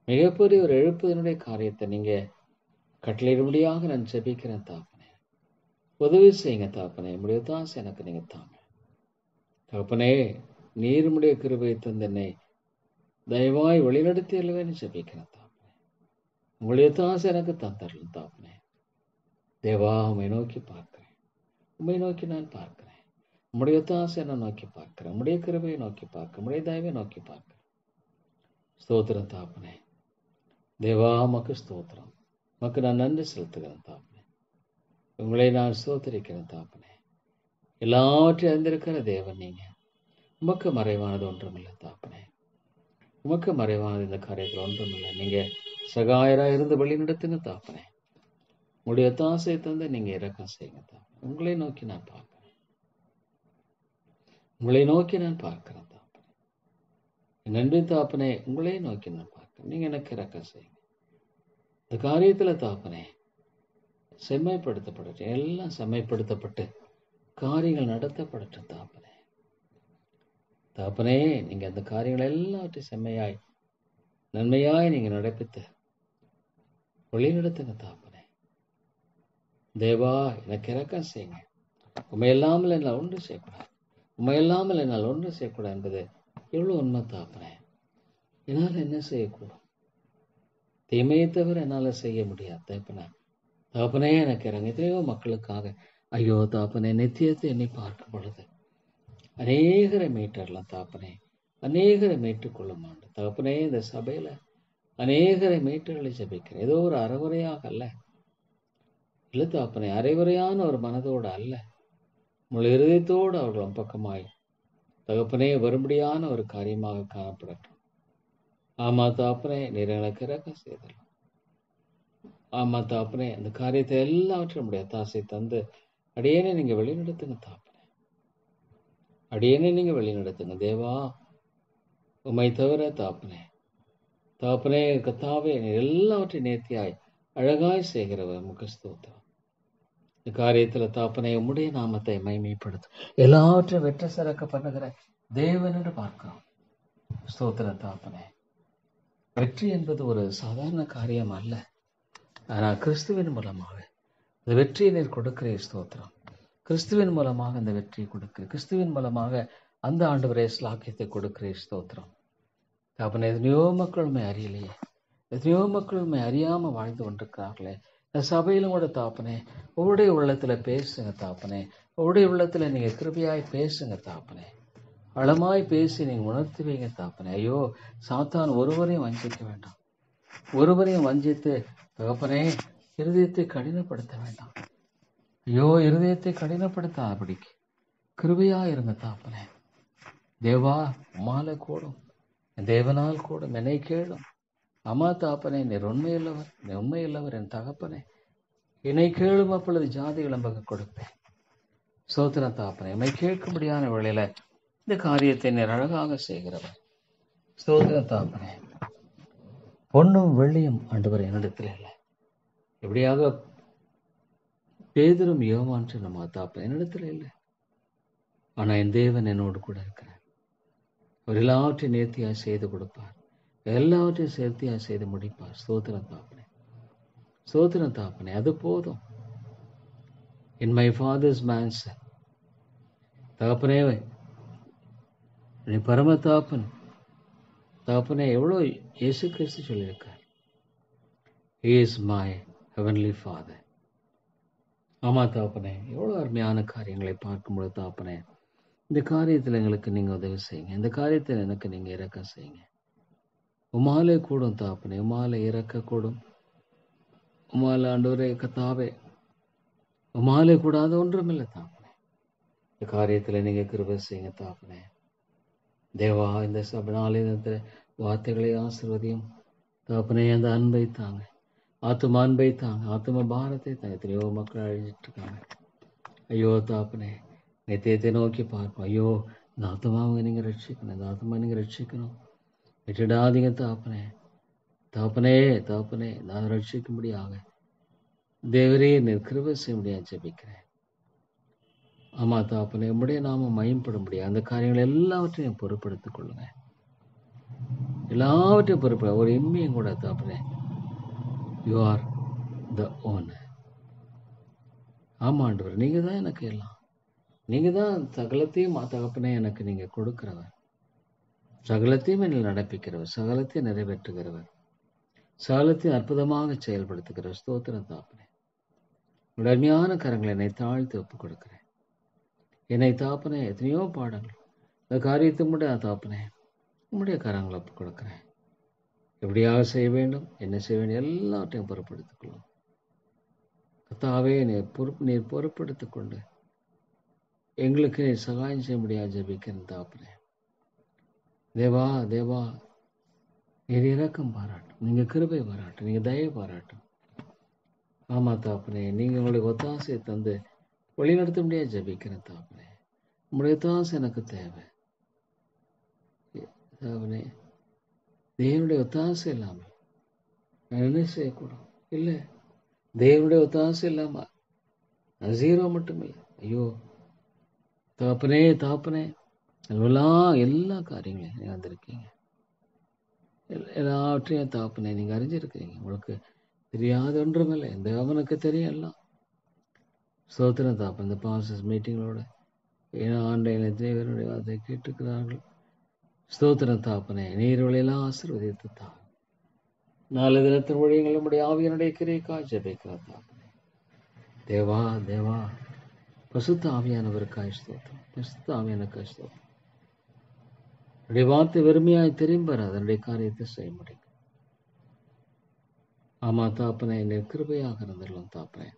[SPEAKER 1] மிகப்பெரிய ஒரு எழுப்புதனுடைய காரியத்தை நீங்க கட்டளையிடும்படியாக நான் ஜெபிக்கிறேன் தாப்பனே. உதவி செய்யுங்க தாப்பனே. முடிய தாசை எனக்கு நீங்க தாங்க தாப்பனே. நீருமுடைய கிருபையை தந்து என்னை தயவாய் வழிநடத்தி அல்லவேன்னு ஜெபிக்கிறேன் தாப்பனே. உங்களுடைய தாசை எனக்கு தந்தரலாம் தாப்பனே. தேவா, உம்மை நோக்கி பார்க்கிறேன், உம்மை நோக்கி நான் பார்க்கிறேன். உம்முடைய தாசை நான் நோக்கி பார்க்கிறேன், உம்முடைய கிருபையை நோக்கி பார்க்கிறேன், உம்முடைய தயவை நோக்கி பார்க்கிறேன். ஸ்தோத்திரம் தாப்பனே. தேவா, மக்கு ஸ்தோத்திரம். மக்கு நான் நன்றி செலுத்துகிறேன் தாப்பனே. உங்களை நான் ஸ்தோத்திரிக்கிறேன் தாப்பனே. எல்லாவற்றையும் அறிந்திருக்கிற தேவன் நீங்க. உமக்கு மறைவானது ஒன்றுமில்லை தாப்பனே. உமக்கு மறைவானது இந்த காரியத்தில் ஒன்றுமில்லை. நீங்க சகாயரா இருந்து வழி நடத்துங்க தாப்பனே. உங்களுடைய தாசை தந்து நீங்க இறக்கம் செய்யுங்க தாப்பனே. உங்களை நோக்கி நான் பார்க்கிறேன், உங்களை நோக்கி நான் பார்க்கிறேன் தாப்பனே. நன்றி தாப்பனே. உங்களே நோக்கி நான் பார்க்கிறேன். நீங்க எனக்கு இறக்கம் செய்யுங்க. இந்த காரியத்துல தாப்பனே செம்மைப்படுத்தப்படட்டும். எல்லாம் செம்மைப்படுத்தப்பட்டு காரியங்கள் நடத்தப்படட்டும் தாப்பனே. தாப்பனே, நீங்க அந்த காரியங்கள் எல்லாவற்றையும் செம்மையாய் நன்மையாய் நீங்க நடப்பித்து வழி நடத்துங்க தாப்பனே. தேவா, எனக்கு இறக்கம் செய்யுங்க. உண்மை இல்லாமல் என்னால் ஒன்று செய்யக்கூடாது, உண்மை இல்லாமல் என்னால் ஒன்று செய்யக்கூடாது என்பது எவ்வளவு உண்மை தாப்பனே. என்னால் என்ன செய்யக்கூடும்? தீமையை தவிர என்னால் செய்ய முடியாது தாப்பனே. தாப்பனே, எனக்கு இறங்க. எத்தனையோ மக்களுக்காக ஐயோ தாப்பனே, நித்தியத்தை எண்ணி பார்க்கும் பொழுது அநேகரை மீட்டரலாம் தாப்பனே, அநேகரை மீட்டுக்கொள்ளும் ஆண்டு தாப்பனே. இந்த சபையில அநேகரை மீட்டுகளை ஜெபிக்கிறேன். ஏதோ ஒரு அறவுரையாக அல்ல, இல்லை தாப்பனே, அரைவுரையான ஒரு மனதோடு அல்ல, முழு இருதயத்தோடு அவர்களும் பக்கமாய் தகப்பனே வரும்படியான ஒரு காரியமாக காணப்படட்டும். ஆமா தாப்பனே, நீர் எனக்கு இறக்கம் செய்தலாம். ஆமா தாப்பனே, அந்த காரியத்தை எல்லாவற்றும் நம்முடைய தாசை தந்து அடியேனே நீங்க வழிநடத்துங்க தாப்பனே. அடியேனே நீங்க வழிநடத்துங்க தேவா. உம்மை தவிர தாப்பனே, தாப்பனே கத்தாவே, நீர் எல்லாவற்றையும் நேர்த்தியாய் அழகாய் செய்கிறவர். முக ஸ்தோத்திரம். இந்த காரியத்துல தாப்பனே உம்முடைய நாமத்தை மகிமைப்படுத்தும். எல்லாவற்றையும் வெற்றி சிறக்க பண்ணுகிற தேவன் என்று பார்க்கிறோம். ஸ்தோத்திரம் தாப்பனே. வெற்றி என்பது ஒரு சாதாரண காரியம் அல்ல. ஆனால் கிறிஸ்துவின் மூலமாக இந்த வெற்றியை நீர் கொடுக்கிறீர். ஸ்தோத்திரம். கிறிஸ்துவின் மூலமாக இந்த வெற்றியை கொடுக்கிறீர். கிறிஸ்துவின் மூலமாக அந்த ஆண்டவரே ஸ்லாக்கியத்தை கொடுக்கிறே ஸ்தோத்திரம். தகப்பனே, எத்தனையோ மக்களுமே அறியலையே, எத்தனையோ மக்களுமே அறியாம வாழ்ந்து கொண்டிருக்கிறார்களே. இந்த சபையிலும் கூட தாப்பனே, உங்களுடைய உள்ளத்துல பேசுங்க தாப்பனே, உங்களுடைய உள்ளத்துல நீங்க கிருபையாய் பேசுங்க தாப்பனே, அளமாய் பேசி நீங்க உணர்த்துவீங்க தாப்பனே. ஐயோ, சாத்தான் ஒருவரையும் வஞ்சிக்க வேண்டாம், ஒருவரையும் வஞ்சித்து தகப்பனே இருதயத்தை கடினப்படுத்த வேண்டாம். ஐயோ, இருதயத்தை கடினப்படுத்தாதபடிக்கு கிருபையா இருங்க தாப்பனே. தேவா, உம்மால கூடும், தேவனால் கூடும், என்னை கேளும். அம்மா தாப்பனே, நீர் உண்மையுள்ளவர், நீ உண்மையுள்ளவர் என் தகப்பனே, என்னை கேளும், அப்பொழுது ஜாதி விளம்பக கொடுப்பேன். சோத்திர தாப்பனே, என்னை கேட்கும்படியான வேளையில இந்த காரியத்தை நீர் அழகாக செய்கிறவர். சோத்திர தாப்பனே, பொன்னும் வெள்ளியும் ஆண்டவர் என்னிடத்தில் இல்லை. எப்படியாக பேதுரும் யோவான் சொன்ன தாப்பன் என்னிடத்தில் இல்லை, ஆனா என் தேவன் என்னோடு கூட இருக்கிறார். அவர் எல்லாவற்றையும் நேர்த்தியாக செய்து கொடுப்பார், எல்லாவற்றையும் சேர்த்தியாக செய்து முடிப்பார். ஸ்தோத்திரம் தாப்பனே, ஸ்தோத்திரம் தாப்பனே, அது போதும். இன் மை ஃபாதர்ஸ் மேன்சன், தகப்பனே நீ பரம தாப்பன். தகப்பனே, எவ்வளோ இயேசு கிறிஸ்து சொல்லியிருக்கார், He is my heavenly Father. ஆமா தாப்பனே, எவ்வளோ அருமையான காரியங்களை பார்க்கும்போது தாப்பனே, இந்த காரியத்தில் எங்களுக்கு நீங்கள் உதவி செய்யுங்க, இந்த காரியத்தில் எனக்கு நீங்கள் இறக்கம் செய்யுங்க. உமாலே கூடும் தாப்பனே, உமாலே இறக்கக்கூடும், உமாலே ஆண்டவரே கத்தாவே, உமாலே கூடாத ஒன்றுமில்லை தாப்பனே. இந்த காரியத்தில் நீங்கள் கிருபை செய்யுங்க தாப்பனே. தேவா, இந்த நாளினத்தில் வார்த்தைகளை ஆசீர்வதியும் தாப்பனே. அந்த அன்பை தாங்க, ஆத்தும அன்பை தாங்க, ஆத்தும பாரத்தை தாங்க. எத்தனையோ மக்கள் அழிஞ்சிட்டு இருக்காங்க. ஐயோ தாப்பனே, நித்தியத்தை நோக்கி பார்ப்போம். ஐயோ, இந்த ஆத்மாவை நீங்கள் ரட்சிக்கணும், இந்த ஆத்மா நீங்கள் ரட்சிக்கணும், விட்டுடாதீங்க தாப்பனே. தாப்பனே தாப்பனே, நான் ரட்சிக்கும்படியாக தேவரே நீர் கிருபை செய்யும்படியாக ஜெபிக்கிறேன். ஆமா தாப்பனே, உம்முடைய நாம மயம்படும்படியாக அந்த காரியங்கள் எல்லாவற்றையும் பொறுப்படுத்திக் கொள்ளுங்க, எல்லாவற்றையும் பொறுப்ப. ஒரு இம்மையும் கூட தாப்பனே, யூ ஆர் த ஓனர். ஆமாண்டவர், நீங்க தான் எனக்கு எல்லாம், நீங்க தான் சகலத்தையும் தகப்பனே எனக்கு நீங்க கொடுக்கிறவர், சகலத்தையும் என்னில் நடப்பிக்கிறவர், சகலத்தையும் நிறைவேற்றுகிறவர், சகலத்தையும் அற்புதமாக செயல்படுத்துகிறவர். ஸ்தோத்திரம் தாப்பனே. உடைய அருமையான கரங்களை என்னை தாழ்த்தி ஒப்புக் கொடுக்கிறேன். என்னை தாப்பனே, எத்தனையோ பாடங்கள் இந்த காரியத்தை கூட தாப்பனே உம்முடைய கரங்களை ஒப்புக் கொடுக்கிறேன். எப்படியாக செய்ய வேண்டும், என்ன செய்ய வேண்டும், எல்லாத்தையும் பொறுப்படுத்திக் கொள்ளும் கர்த்தாவே. நீர் பொறுப்படுத்திக் கொண்டு எங்களுக்கு நீர் சகாயம் செய்ய முடியாது ஜெபிக்கிறேன் தாப்பனே. தேவா தேவா, நீர் இரக்கம் பாராட்டும், நீங்க கிருபை பாராட்டும், நீங்க தயவு பாராட்டும். ஆமா தாப்பனே, நீங்க உங்களுடைய ஒத்தாசையை தந்து வழிநடத்த முடியாது ஜெபிக்கிறேன் தாப்பனே. உங்களுடைய ஒத்தாசை எனக்கு தேவை தாப்பனே. தேவனுடைய ஒத்தாசை இல்லாமல் நான் என்ன செய்யக்கூடும்? இல்லை, தேவனுடைய ஒத்தாசை இல்லாமல் நான் ஜீரோ மட்டுமில்லை. ஐயோ தாப்பனே தாப்பனே, எல்லா காரியங்களையும் நீங்கள் வந்திருக்கீங்க, எல்லாவற்றையும் தாப்பனே நீங்கள் அறிஞ்சிருக்கிறீங்க. உங்களுக்கு தெரியாத ஒன்றுமில்லை, இந்த அவனுக்கு தெரியும் எல்லாம். ஸ்தோத்திரம் தாப்பன். இந்த பாஸ்டர்ஸ் மீட்டிங்களோட ஏன்னா ஆன்லைன் எத்தனை பேருடைய அதை கேட்டுக்கிறார்கள். ஸ்தோத்திரம் தாப்பனே, நீர்வழியெல்லாம் ஆசீர்வதித்து தான் நாலு தினத்தின் வழியங்கள் நம்முடைய ஆவியனுடைய கிரைக்காய் ஜெபிக்கிறார் தாப்பனே. தேவா தேவா, பசுத்த ஆவியானவருக்காய் ஸ்தோத்திரம், பசுத்த ஆவியானுக்காய் ஸ்தோத்திரம். என்னுடைய வார்த்தை வெறுமையாய் திரும்பற அதனுடைய காரியத்தை செய்ய முடியும். ஆமா தாப்பனே, என்னை கிருபையாக இருந்துள்ளோம் தாப்பனே,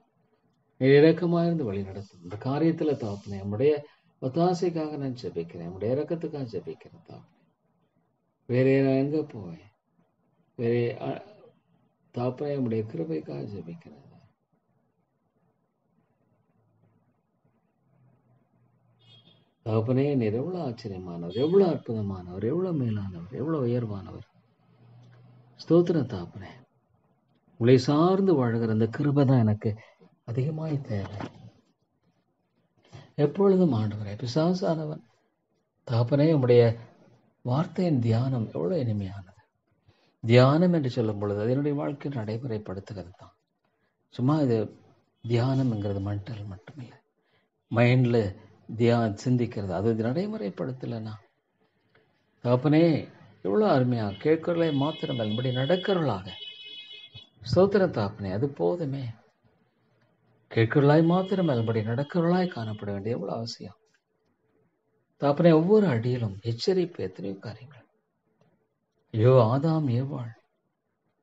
[SPEAKER 1] நீ இறக்கமாயிருந்து வழி நடத்தும் இந்த காரியத்துல தாப்பனே. நம்முடைய ஒத்தாசைக்காக நான் ஜெபிக்கிறேன், நம்முடைய இறக்கத்துக்காக ஜெபிக்கிறேன் தாப்பனே. வேற நான் எங்க போவேன்? வேற தாப்பனே, நம்முடைய கிருபைக்காக ஜெபிக்கிறேன். தாப்பனே, நீர் எவ்வளவு ஆச்சரியமானவர், எவ்வளவு அற்புதமானவர், எவ்வளவு மேலானவர், எவ்வளவு உயர்வானவர். ஸ்தோத்திரம் தாப்பனே. உங்களை சார்ந்து வாழ்கிற அந்த கிருபை தான் எனக்கு அதிகமாய் தேவை. எப்பொழுதும் ஆண்டவரே, பிசாசானவன் தாப்பனே, உம்முடைய வார்த்தையின் தியானம் எவ்வளவு இனிமையானது. தியானம் என்று சொல்லும் பொழுது அது என்னுடைய வாழ்க்கையில் நடைமுறைப்படுத்துகிறது தான். சும்மா இது தியானம்ங்கிறது மென்டல் மட்டுமில்லை, மைண்டில் சிந்திக்கிறது, அது நடைமுறைப்படுத்தலைன்னா தகப்பனே எவ்வளோ அருமையாக கேட்கறலை மாத்திரமல்ல இப்படி நடக்கிறவர்களாக ஸ்தோத்திரம் தகப்பனே, அது போதுமே. கேட்கிறவர்களாய் மாத்திரமல்ல இப்படி நடக்கிறவர்களாய் காணப்பட வேண்டிய எவ்வளோ அவசியம் தகப்பனே. ஒவ்வொரு அடியிலும் எச்சரிப்பு, எத்தனையோ காரியங்கள். ஐயோ ஆதாம் ஏவாள்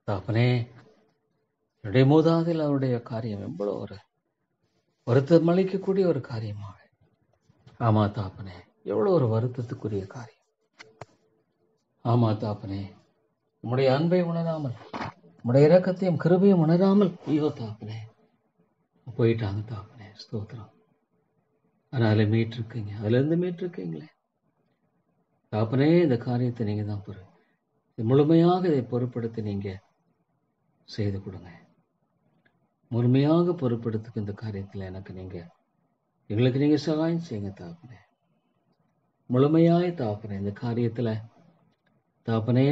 [SPEAKER 1] தகப்பனே, என்னுடைய மூதாதில் அவருடைய காரியம் எவ்வளோ ஒரு வருத்தம் அளிக்கக்கூடிய ஒரு காரியமாக. ஆமா தாப்பனே, எவ்வளோ ஒரு வருத்தத்துக்குரிய காரியம். ஆமா தாப்பனே, உம்முடைய அன்பை உணராமல், உம்முடைய இரக்கத்தையும் கிருபையும் உணராமல் ஐயோ தாப்பனே போயிட்டாங்க தாப்பனே. ஸ்தோத்திரம். அதனால மீட்டிருக்கீங்க, அதுல இருந்து மீட்டிருக்கீங்களே தாப்பனே. இந்த காரியத்தை நீங்க தான் முழுமையாக இதை பொறுப்படுத்தி நீங்க செய்து கொடுங்க. முழுமையாக பொறுப்படுத்துக்கு இந்த காரியத்தில் எங்களுக்கு நீங்க சகாயம் செய்யுங்க தாப்பனே. முழுமையாய் தாப்பனே இந்த காரியத்துல தாப்பனே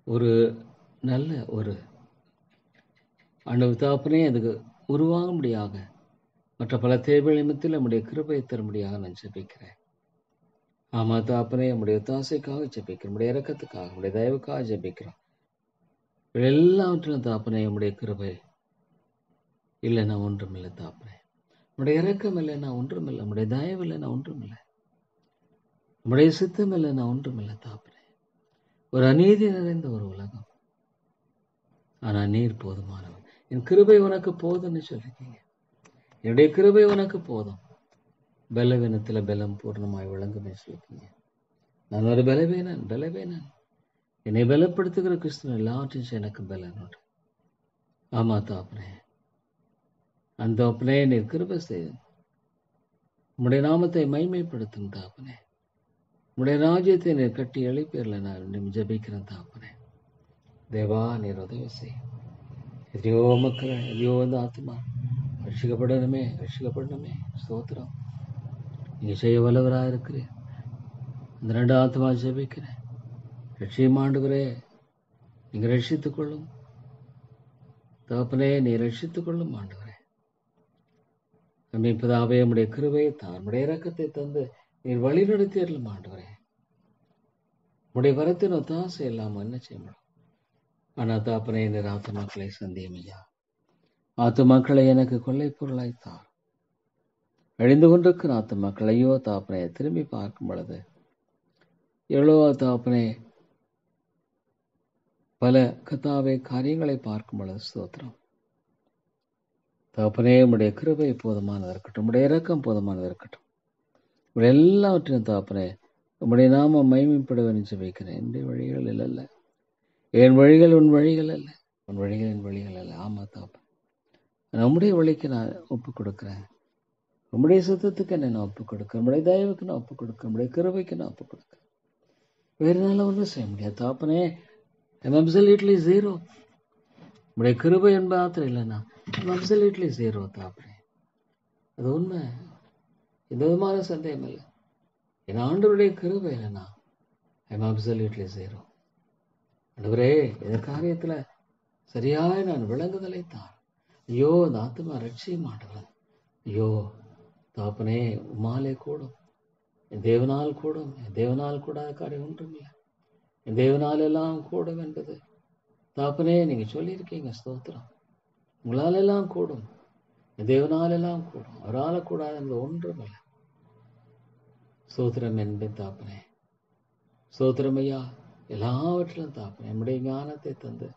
[SPEAKER 1] ஒரு நல்ல ஒரு தாப்பனே அதுக்கு உருவாகும்படியாக மற்ற பல தேவைகள் நிமித்தத்தில் நம்முடைய கிருபையை தரும்படியாக நான் ஜெபிக்கிறேன். ஆமா தாப்பனே, நம்முடைய தாசைக்காக ஜெபிக்கிறோம், நம்முடைய இரக்கத்துக்காக, நம்முடைய தயவுக்காக ஜெபிக்கிறோம். எல்லாவற்றிலும் தாப்பனே நம்முடைய கிருபை இல்லைன்னா ஒன்றுமில்லை தாப்பனே. நம்முடைய இரக்கம் இல்லைன்னா ஒன்றுமில்லை, நம்முடைய தயவு இல்லைன்னா ஒன்றுமில்லை, நம்முடைய சித்தம் இல்லைன்னா ஒன்றுமில்லை தாப்பனே. ஒரு அநீதி நிறைந்த ஒரு உலகம், ஆனா நீர் போதுமானவன். என் கிருபை உனக்கு போதும்னு சொல்லிருக்கீங்க. என்னுடைய கிருபை உனக்கு போதும், பலவீனத்துல பலம் பூர்ணமாய் விளங்குமே சொல்லிருக்கீங்க. நான் ஒரு பலவீனன், என்னை பலப்படுத்துகிற கிறிஸ்துவ எல்லாவற்றையும் எனக்கு பலனோடு. ஆமா தாப்பனே, அந்த அப்பனே நீர் கிருபை செய்யும், உம்முடைய நாமத்தை மைமைப்படுத்தும் தாப்பனே. உம்முடைய ராஜ்யத்தை நீர் கட்டி எழுப்பீர்ல நான் ஜெபிக்கிறேன் தாப்பனே. தேவா நீர் உதவி செய்யும். எதையோ மக்கள், எதையோ வந்து ஆத்மா ரட்சிக்கப்படணுமே. ஸ்தோத்திரம், நீங்க செய்ய வல்லவராக இருக்கிறேன். இந்த 2 ஆத்மா ஜெபிக்கிறேன். ரட்சியமாண்டவரே, நீங்க ரட்சித்துக் கொள்ளும் தகப்பனே, நீ ரட்சித்துக் கொள்ளும் ஆண்டவரே. நம்மைப்பதாவே நம்முடைய கிருபையை தான், நம்முடைய இரக்கத்தை தந்து நீர் வழி நடத்தியறலும் ஆண்டவரே. உடைய வரத்தின் ஒத்தாசை இல்லாம என்ன செய்ய முடியும்? ஆனா தாப்பனே, இந்த ஆத்மாக்களை சந்தியம் ஐயா, ஆத்மாக்களை எனக்கு கொள்ளை பொருளாய்த்தார். அழிந்து கொண்டிருக்கிற ஆத்மாக்கள் ஐயோ தாப்பனே திரும்பி பார்க்கும் பொழுது எவ்வளவோ தாப்பனே பல கத்தாவை காரியங்களை பார்க்கும் பொழுது ஸ்தோத்திரம் தாப்பனே, உடைய கிருபை போதுமானது இருக்கட்டும், உடைய இரக்கம் போதுமானது இருக்கட்டும். உடைய எல்லாவற்றையும் தாப்பனே உம்முடைய நாம மைமைப்படவன் ஜெபிக்கிறேன். என்னுடைய வழிகள் இல்ல, என் வழிகள் உன் வழிகள் அல்ல, உன் வழிகள் என் வழிகள் அல்ல. ஆமா தாப்பன், நம்முடைய வழிக்கு நான் ஒப்பு கொடுக்கிறேன், உம்முடைய சுத்தத்துக்கு என்ன நான் ஒப்பு கொடுக்கிறேன், உம்முடைய தயவுக்கு நான் ஒப்பு கொடுக்கிறேன், உம்முடைய கிருபைக்கு நான் ஒப்பு கொடுக்கிறேன். வேறு நாள் ஒன்றும் செய்ய முடியாது தாப்பனே. I'm absolutely zero. உம்முடைய கிருபை என்பது இல்லைன்னா I'm absolutely zero தாப்பனே. அது உண்மை, எந்த விதமான சந்தேகம் இல்லை. என் ஆண்டவருடைய கிருபை இல்லைன்னா I'm absolutely zero. ஆண்டவரே, இந்த காரியத்துல சரியாய் நான் விளங்குதலை தார். ஐயோ இந்த ஆத்மா ரட்சிய மாட்டவன், ஐயோ தாப்பனே உமாலே கூடும், என் தேவனால் கூடும், என் தேவனால் கூடாத காரியம் ஒன்றும் இல்லை, என் தேவனால் எல்லாம் கூடும் என்பது தாப்பனே நீங்க சொல்லியிருக்கீங்க. ஸ்தோத்திரம், உங்களால் எல்லாம் கூடும், என் தேவனால் எல்லாம் கூடும், அவரால் கூடாது என்பது ஒன்றும் இல்லை. ஸ்தோத்திரம் என்பேன் தாப்பனே. ஸ்தோத்திரம் ஐயா, எல்லாவற்றிலும் தாப்பனே நம்முடைய ஞானத்தை தந்து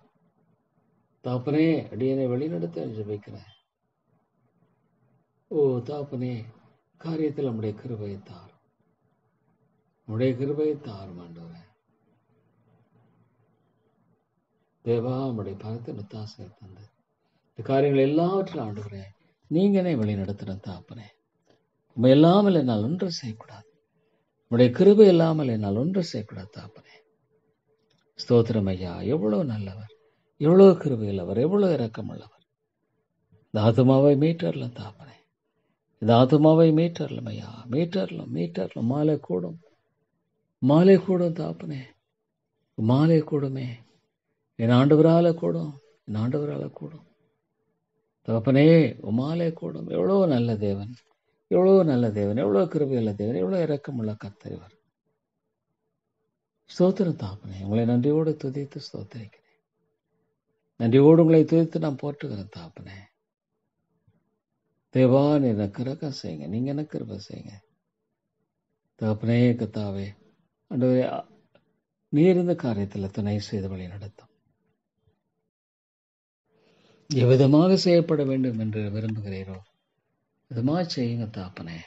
[SPEAKER 1] தாப்பனே அடியனை வழிநடத்த ஜெபிக்கிறேன். ஓ தாப்பனே, காரியத்தில் நம்முடைய கிருபையை தாரும், நம்முடைய கிருபையை தாரும் ஆண்டவரே. தேவா, நம்முடைய பலத்தை நத்தாசை தந்து இந்த காரியங்கள் எல்லாவற்றிலும் ஆண்டவரே நீங்க என்னை வழி நடத்தணும் தாப்பனே. நம்ம இல்லாமல் என்னால் ஒன்றும் செய்யக்கூடாது, நம்முடைய கிருபை இல்லாமல் என்னால் ஒன்றும் செய்யக்கூடாது தாப்பனே. ஸ்தோத்திரம் ஐயா, எவ்வளவு நல்லவர், எவ்வளவு கிருபை உள்ளவர், எவ்வளவு இரக்கம் உள்ளவர். இந்த ஆத்மாவை மீட்டரலாம் தாப்பனே, இந்த ஆத்மாவை மீட்டரலாம் ஐயா, மீட்டரலாம். மாலை கூடும் தாப்பனே, மாலை கூடுமே. என் ஆண்டவரால கூடும் தாப்பனே, மாலை கூடும். எவ்வளவு நல்ல தேவன், எவ்வளோ நல்ல தேவன், எவ்வளோ கிருபையுள்ள தேவன், எவ்வளோ இரக்கமுள்ள கர்த்தர் இவர். ஸ்தோத்திரம் தாப்பனே, உங்களை நன்றியோடு துதித்து ஸ்தோத்திரிக்கிறேன். நன்றியோடு உங்களை துதித்து நான் போற்றுகிறேன் தாப்பனே. தேவா, நீர் எனக்கு இரக்கம் செய்யுங்க, நீங்க எனக்கு கிருபை செய்யுங்க தகப்பனே. கர்த்தாவே, ஆண்டவரே, நீர் இந்த காரியத்தில் துணை செய்து வழி நடத்தும். எவ்விதமாக செய்யப்பட வேண்டும் என்று விரும்புகிறீரோ விதமாக செய்யுங்க தாப்பனே.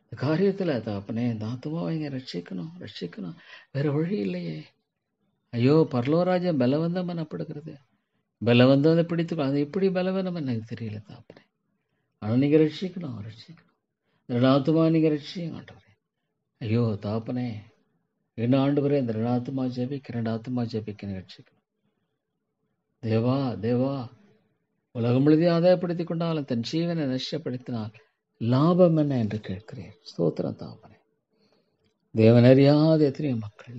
[SPEAKER 1] இந்த காரியத்தில் தாப்பனே, இந்த ஆத்துமாவை இங்கே ரட்சிக்கணும். வேற வழி இல்லையே. ஐயோ, பரலோராஜ்யம் பலவந்தம் எனப்படுகிறது. பலவந்தம் பிடித்துக்கோ, அது எப்படி பலவந்தம் எனக்கு தெரியல தாப்பனே. ஆனால் நீங்கள் ரட்சிக்கணும். இந்த ஆத்துமா நீங்கள் ரட்சியும் ஆண்டவரே. ஐயோ தாப்பனே, என்ன ஆண்டவரே, இந்த ஆத்துமா ஜெபிக்க ரட்சிக்கணும். தேவா, உலகம் முழுதி ஆதாயப்படுத்திக் கொண்டாலும் தன் ஜீவனை நஷ்டப்படுத்தினால் லாபம் என்ன என்று கேட்கிறேன். ஸ்தோத்திரம் தாப்பனே. தேவன் அறியாத எத்தனையோ மக்கள்,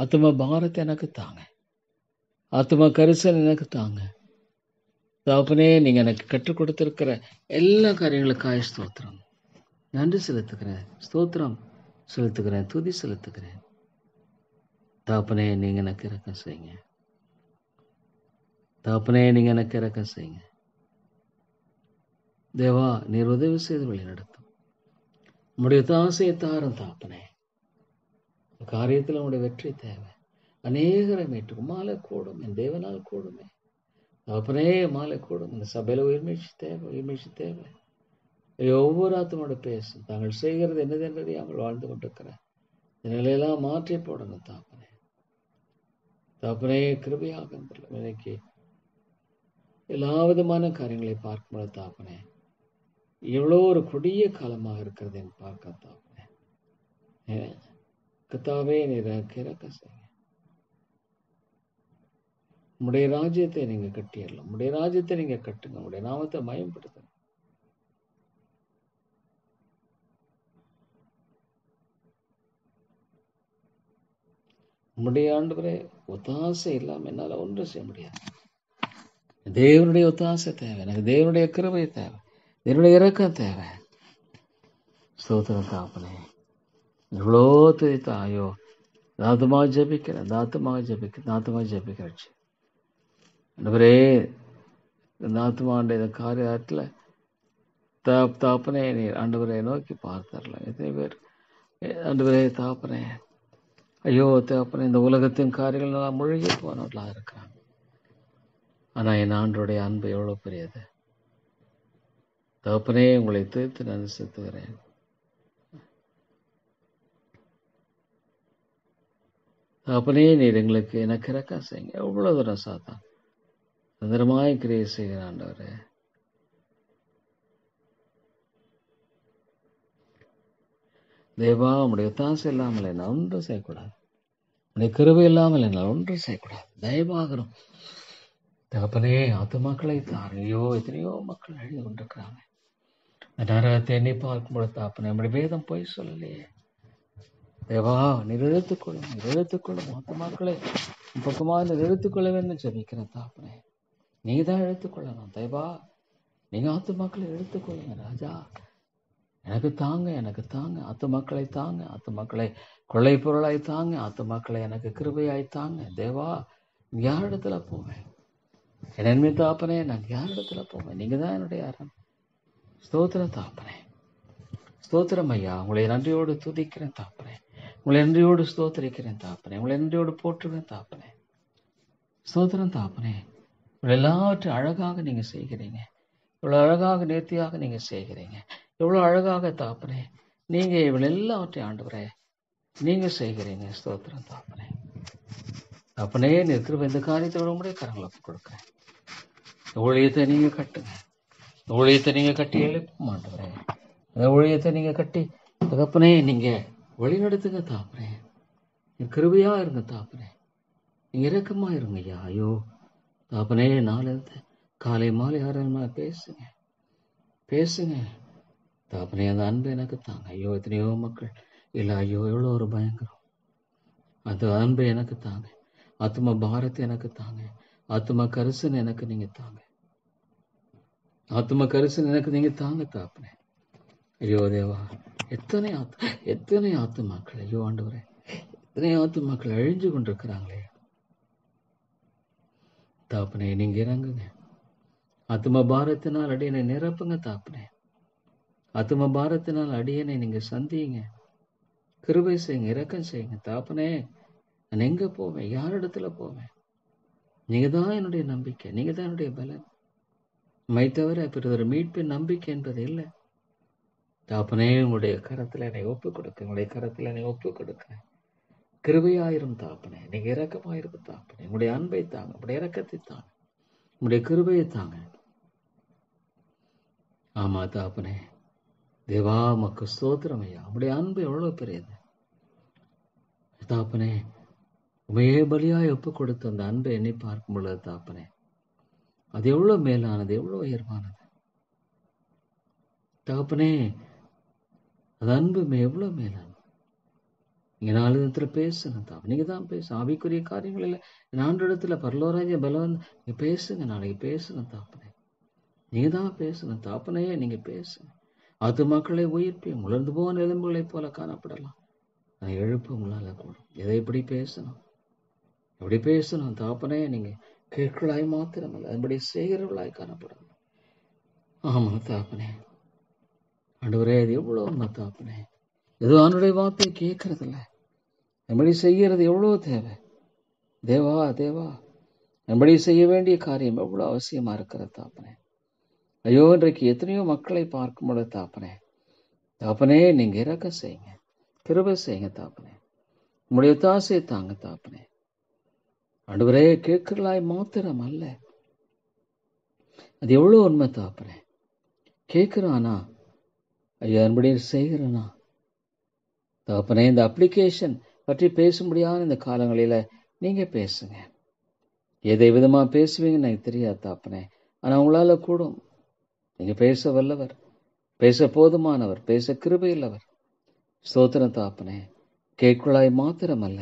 [SPEAKER 1] ஆத்தும பாரத்தை எனக்கு தாங்க, ஆத்தும கரிசல் எனக்கு தாங்க தாப்பனே. நீங்க எனக்கு கற்றுக் கொடுத்திருக்கிற எல்லா காரியங்களுக்காக ஸ்தோத்திரம், நன்றி செலுத்துகிறேன், ஸ்தோத்திரம் செலுத்துகிறேன், துதி செலுத்துகிறேன் தாப்பனே. நீங்க எனக்கு இரக்கம் செய்யுங்க தாப்பனே, நீங்க எனக்கு இரக்கம் செய்யுங்க தேவா. நீர் உதவி செய்து வழி நடத்தும். உம்முடைய தாசையை தாரும் தாப்பனே. காரியத்தில் உங்களுடைய வெற்றி தேவை. அநேகரை மீட்டுக்கும். மாலை கூடும், என் தேவனால் கூடுமே தாப்பனே, மாலை கூடும். இந்த சபையில உயிர்மீழ்ச்சி தேவை. ஒவ்வொரு ஆத்மோட பேசும். தாங்கள் செய்கிறது என்னது என்று அறியாமல் வாழ்ந்து கொண்டிருக்கிற இந்த நிலையெல்லாம் மாற்றி போடணும் தாப்பனே. கிருபையாக இன்னைக்கு எல்லா விதமான காரியங்களை பார்க்கும்போது தாப்பனே, எவ்வளோ ஒரு கொடிய காலமாக இருக்கிறது என்று பார்க்க தாப்பனே. கர்த்தாவே, நீர் இறக்கம் செய்யுங்க. உம்முடைய ராஜ்யத்தை நீங்க கட்டிடலாம். உம்முடைய ராஜ்யத்தை நீங்க கட்டுங்க. உம்முடைய நாமத்தை மயம்படுத்துங்க. உம்முடைய ஆண்டவரே ஒத்தாசை இல்லாம என்னால ஒன்றும் செய்ய முடியாது. தேவனுடைய ஒத்தாசை தேவை எனக்கு. தேவனுடைய கிருபை தேவை. தேவனுடைய இரக்கம் தேவை. ஸ்தோத்திரம் தாப்பனே. இவ்வளோ துதித்தா. ஐயோ, தாத்துமாக ஜபிக்கிறேன். ஆண்டவரே, இந்த ஆத்மாண்ட இந்த காரியத்தில் தாப்பனே நீர் ஆண்டவரை நோக்கி பார்த்தரலாம். எத்தனை பேர் ஆண்டவரே தாப்பனே, ஐயோ தாப்பனே, இந்த உலகத்தின் காரியங்கள் முழுகி போனவர்களாக இருக்கிறாங்க. ஆனா என் ஆண்டோடைய அன்பு எவ்வளவு பெரியது தாப்பனே. உங்களை தீர்த்து நான் செலுத்துகிறேன். தாப்பனே, நீர் எங்களுக்கு எனக்கு இரக்கம் செய்யுங்க. எவ்வளவு தூரம் சாத்தான் சுதந்திரமாய் கிரியை செய்கிற ஆண்டவரே. தேவா, உடைய தாசை இல்லாமல் என்ன ஒன்றும் செய்யக்கூடாது. உடைய கிருபை இல்லாமல் என்னால் ஒன்றும் செய்யக்கூடாது. தயவாகணும் தகப்பனே. ஆத்துமாக்களை தாரையோ, எத்தனையோ மக்கள் எழுதி கொண்டிருக்கிறாங்க. நரகத்தை எண்ணி பார்க்கும்போது தாப்பனே, நம்முடைய வேதம் போய் சொல்லலையே. தேவா, நீர் எழுத்துக்கொள்ளும் ஆத்துமாக்களை பக்கமாக எழுத்துக்கொள்ள வேண்டும் ஜபிக்கிறேன் தாப்பனே. நீங்க தான் எழுத்துக்கொள்ளணும். தேவா, நீங்க ஆத்துமாக்களை எழுத்துக்கொள்ளுங்க ராஜா. எனக்கு தாங்க ஆத்துமாக்களை தாங்க. ஆத்துமாக்களை கொள்ளை பொருளாய் தாங்க. ஆத்துமாக்களை எனக்கு கிருபையாய் தாங்க. தேவா, யார் இடத்துல போவேன்? என்னன்மை தாப்பனே, நான் யார் இடத்துல போவேன்? நீங்க தான் என்னுடைய அரண். ஸ்தோத்திரம் தாப்பனே. ஸ்தோத்திரம் ஐயா. உங்களை நன்றியோடு துதிக்கிறேன் தாப்பனே. உங்களை நன்றியோடு ஸ்தோத்திரிக்கிறேன் தாப்பனே. உங்களை நன்றியோடு போற்றுவேன் தாப்பனே. ஸ்தோத்திரம் தாப்பனே. இவ்வளவு எல்லாவற்றையும் அழகாக நீங்க செய்கிறீங்க. இவ்வளவு அழகாக நேர்த்தியாக நீங்க செய்கிறீங்க. எவ்வளவு அழகாக தாப்பனே நீங்க இவ்வளவு எல்லாவற்றையும் ஆண்டவரே நீங்க செய்கிறீங்க. ஸ்தோத்திரம் தாப்பனே. தாப்பனே, இருக்கிற இந்த காரியத்தை உங்களுடைய கரங்களை கொடுக்கிறேன். ஊழியத்தை நீங்க கட்டுங்க. ஊழியத்தை நீங்க கட்டி எழுப்ப ஆண்டவரே. அந்த ஊழியத்தை நீங்க கட்டி தகப்பனே நீங்க வழி நடத்துங்க தாப்பனே. கிருபையா இருங்க தாப்பனே. நீங்க இரக்கமா இருங்க ஐயா. ஐயோ தாப்பனே, நாளிலிருந்து காலை மாலை 6 பேசுங்க தாப்பனே. அந்த அன்பு எனக்கு தாங்க. ஐயோ, எத்தனையோ மக்கள் இல்லை. ஐயோ, எவ்வளோ ஒரு பயங்கரம். அந்த அன்பை எனக்கு தாங்க. ஆத்ம பாரத்தை எனக்கு தாங்க. ஆத்ம கரிசன் எனக்கு நீங்க தாங்க. ஆத்ம கரிசன் எனக்கு நீங்க தாங்க தாப்பனே. ஐயோ தேவா, எத்தனை ஆத்துமாக்கள், ஐயோ ஆண்டவரே, எத்தனை ஆத்துமாக்கள் அழிஞ்சு கொண்டிருக்கிறாங்களே தாப்பனே, நீங்க இறங்குங்க. ஆத்தும பாரத்தினால் அடியனை நிரப்புங்க தாப்பனே. ஆத்தும பாரத்தினால் அடியனை நீங்க சந்தியுங்க, கிருபை செய்யுங்க, இரக்கம் செய்யுங்க தாப்பனே. நான் எங்க போவேன்? யாரிடத்துல போவேன்? நீங்க தான் என்னுடைய நம்பிக்கை, நீங்க தான் என்னுடைய பலன். மை தவிர பிறர் மீட்பின் நம்பிக்கை என்பது இல்லை தாப்பனே. உங்களுடைய கரத்துல என்னை ஒப்பு கொடுக்க, உங்களுடைய கரத்துல என்னை ஒப்பு கொடுக்கிறேன். கிருபையாயிரும் தாப்பனே, நீங்க இரக்கமாயிரும் தாப்பனே. உங்களுடைய அன்பை தாங்க, உங்களுடைய இரக்கத்தை தாங்க, உங்களுடைய கிருபையை தாங்க. ஆமா தாப்பனே, தேவா மக்கு ஸ்தோத்திரம் ஐயா. உங்களுடைய அன்பு எவ்வளவு பெரியது தாப்பனே. உமையே பலியாய் ஒப்பு கொடுத்த அந்த அன்பை எண்ணி பார்க்கும் பொழுது தாப்பனே, அது எவ்வளவு மேலானது, எவ்வளவு உயர்வானது தாப்பனே. அது அன்பு எவ்வளவு மேலானது. நீங்க நாலு விதத்துல பேசுங்க தாப்ப, நீங்க தான் பேச ஆவிக்குரிய காரியங்கள் இல்லை. நான்கு இடத்துல பரலோராஜ பலவன் நீங்க பேசுங்க, நாளைக்கு பேசுங்க தாப்பனே. நீங்க தான் பேசணும் தாப்பனே, நீங்க பேசுங்க. அது மக்களை உயிர்ப்பி உலர்ந்து போன எலும்புகளை போல காணப்படலாம். நான் எழுப்ப உங்களால கூடும். எதை எப்படி பேசணும், எப்படி பேசணும் தாப்பனே. நீங்க கேட்கலாய் மாத்திரமல்ல, அதுபடி செய்கிறவர்களாய் காணப்படணும். ஆமா தாப்பனே. ஆண்டவரே, அது எவ்வளவு தாப்பனே. ஏதோ அவனுடைய வார்த்தையை கேட்கறது இல்லை, எப்படி செய்யறது எவ்வளவு தேவை தேவா. தேவா, எப்படி செய்ய வேண்டிய காரியம் எவ்வளவு அவசியமா இருக்கிறது தாப்பனே. ஐயோ, இன்றைக்கு எத்தனையோ மக்களை பார்க்கும் பொழுது தாப்பனே, தாப்பனே நீங்க இறக்க செய்யுங்க, கிருபை செய்யுங்க தாப்பனே. உங்களுடைய தாசையை தாங்க தாப்பனே. ஆண்டவரே, கேட்கலாய் மாத்திரம் அல்ல, அது எவ்வளவு உண்மை தாப்பனே. கேட்கிறானா ஐயா, அன்படி செய்கிறனா தாப்பனே. இந்த அப்ளிகேஷன் பற்றி பேச முடியாத இந்த காலங்களில நீங்க பேசுங்க. எதை விதமா பேசுவீங்கன்னு எனக்கு தெரியாது தாப்பனே, ஆனா உங்களால கூடும். நீங்க பேச வல்லவர், பேச போதுமானவர், பேச கிருபை இல்லவர். ஸ்தோத்திரம் தாப்பனே. கேட்கலாய் மாத்திரமல்ல,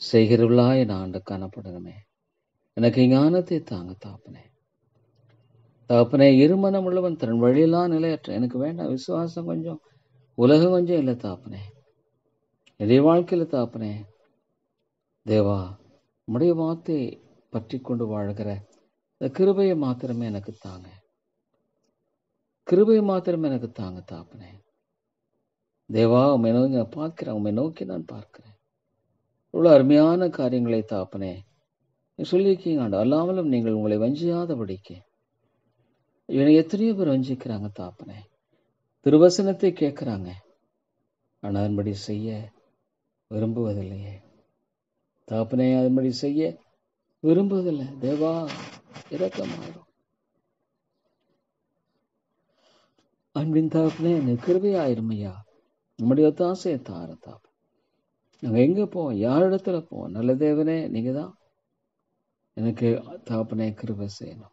[SPEAKER 1] செய்கிறவர்களாய் நான் ஆண்டு காணப்படணுமே. எனக்கு ஞானத்தை தாங்க தாப்பனே. தாப்பனே, இருமனம் உள்ளவன் தன் வழியெல்லாம் நிலையற்ற. எனக்கு வேண்டாம் விசுவாசம் கொஞ்சம், உலகம் கொஞ்சம் இல்லை தாப்பனே. இதே வாழ்க்கையில தாப்பனே, தேவா உம்முடைய வார்த்தையை பற்றி கொண்டு வாழ்கிற இந்த கிருபையை மாத்திரமே எனக்கு தாங்க, கிருபையை மாத்திரமே எனக்கு தாங்க தாப்பனே. தேவா, உண்மை நோக்கி நான் பார்க்கிறேன், உண்மை நோக்கி நான் பார்க்கிறேன். இவ்வளவு அருமையான காரியங்களை தாப்பனே சொல்லியிருக்கீங்க ஆண்டு. அல்லாமலும் நீங்கள் உங்களை வஞ்சியாதபடிக்கு. இவனை எத்தனையோ பேர் வஞ்சிக்கிறாங்க தாப்பனே. திருவசனத்தை கேட்கிறாங்க, ஆனால் அதன்படி செய்ய விரும்புவதில்லையே தாப்பனே. அதன்படி செய்ய விரும்புவதில்லை. தேவா, இரக்கமாயிரும். அன்பின் தாப்பனே, எனக்கு கிருபையாயிரும் ஐயா. நம்முடைய தாசையை தார தாப்ப. நாங்க எங்க போவோம், யாரிடத்துல போவோம்? நல்ல தேவனே, நீங்க தான் எனக்கு தாப்பனே கிருபை செய்யணும்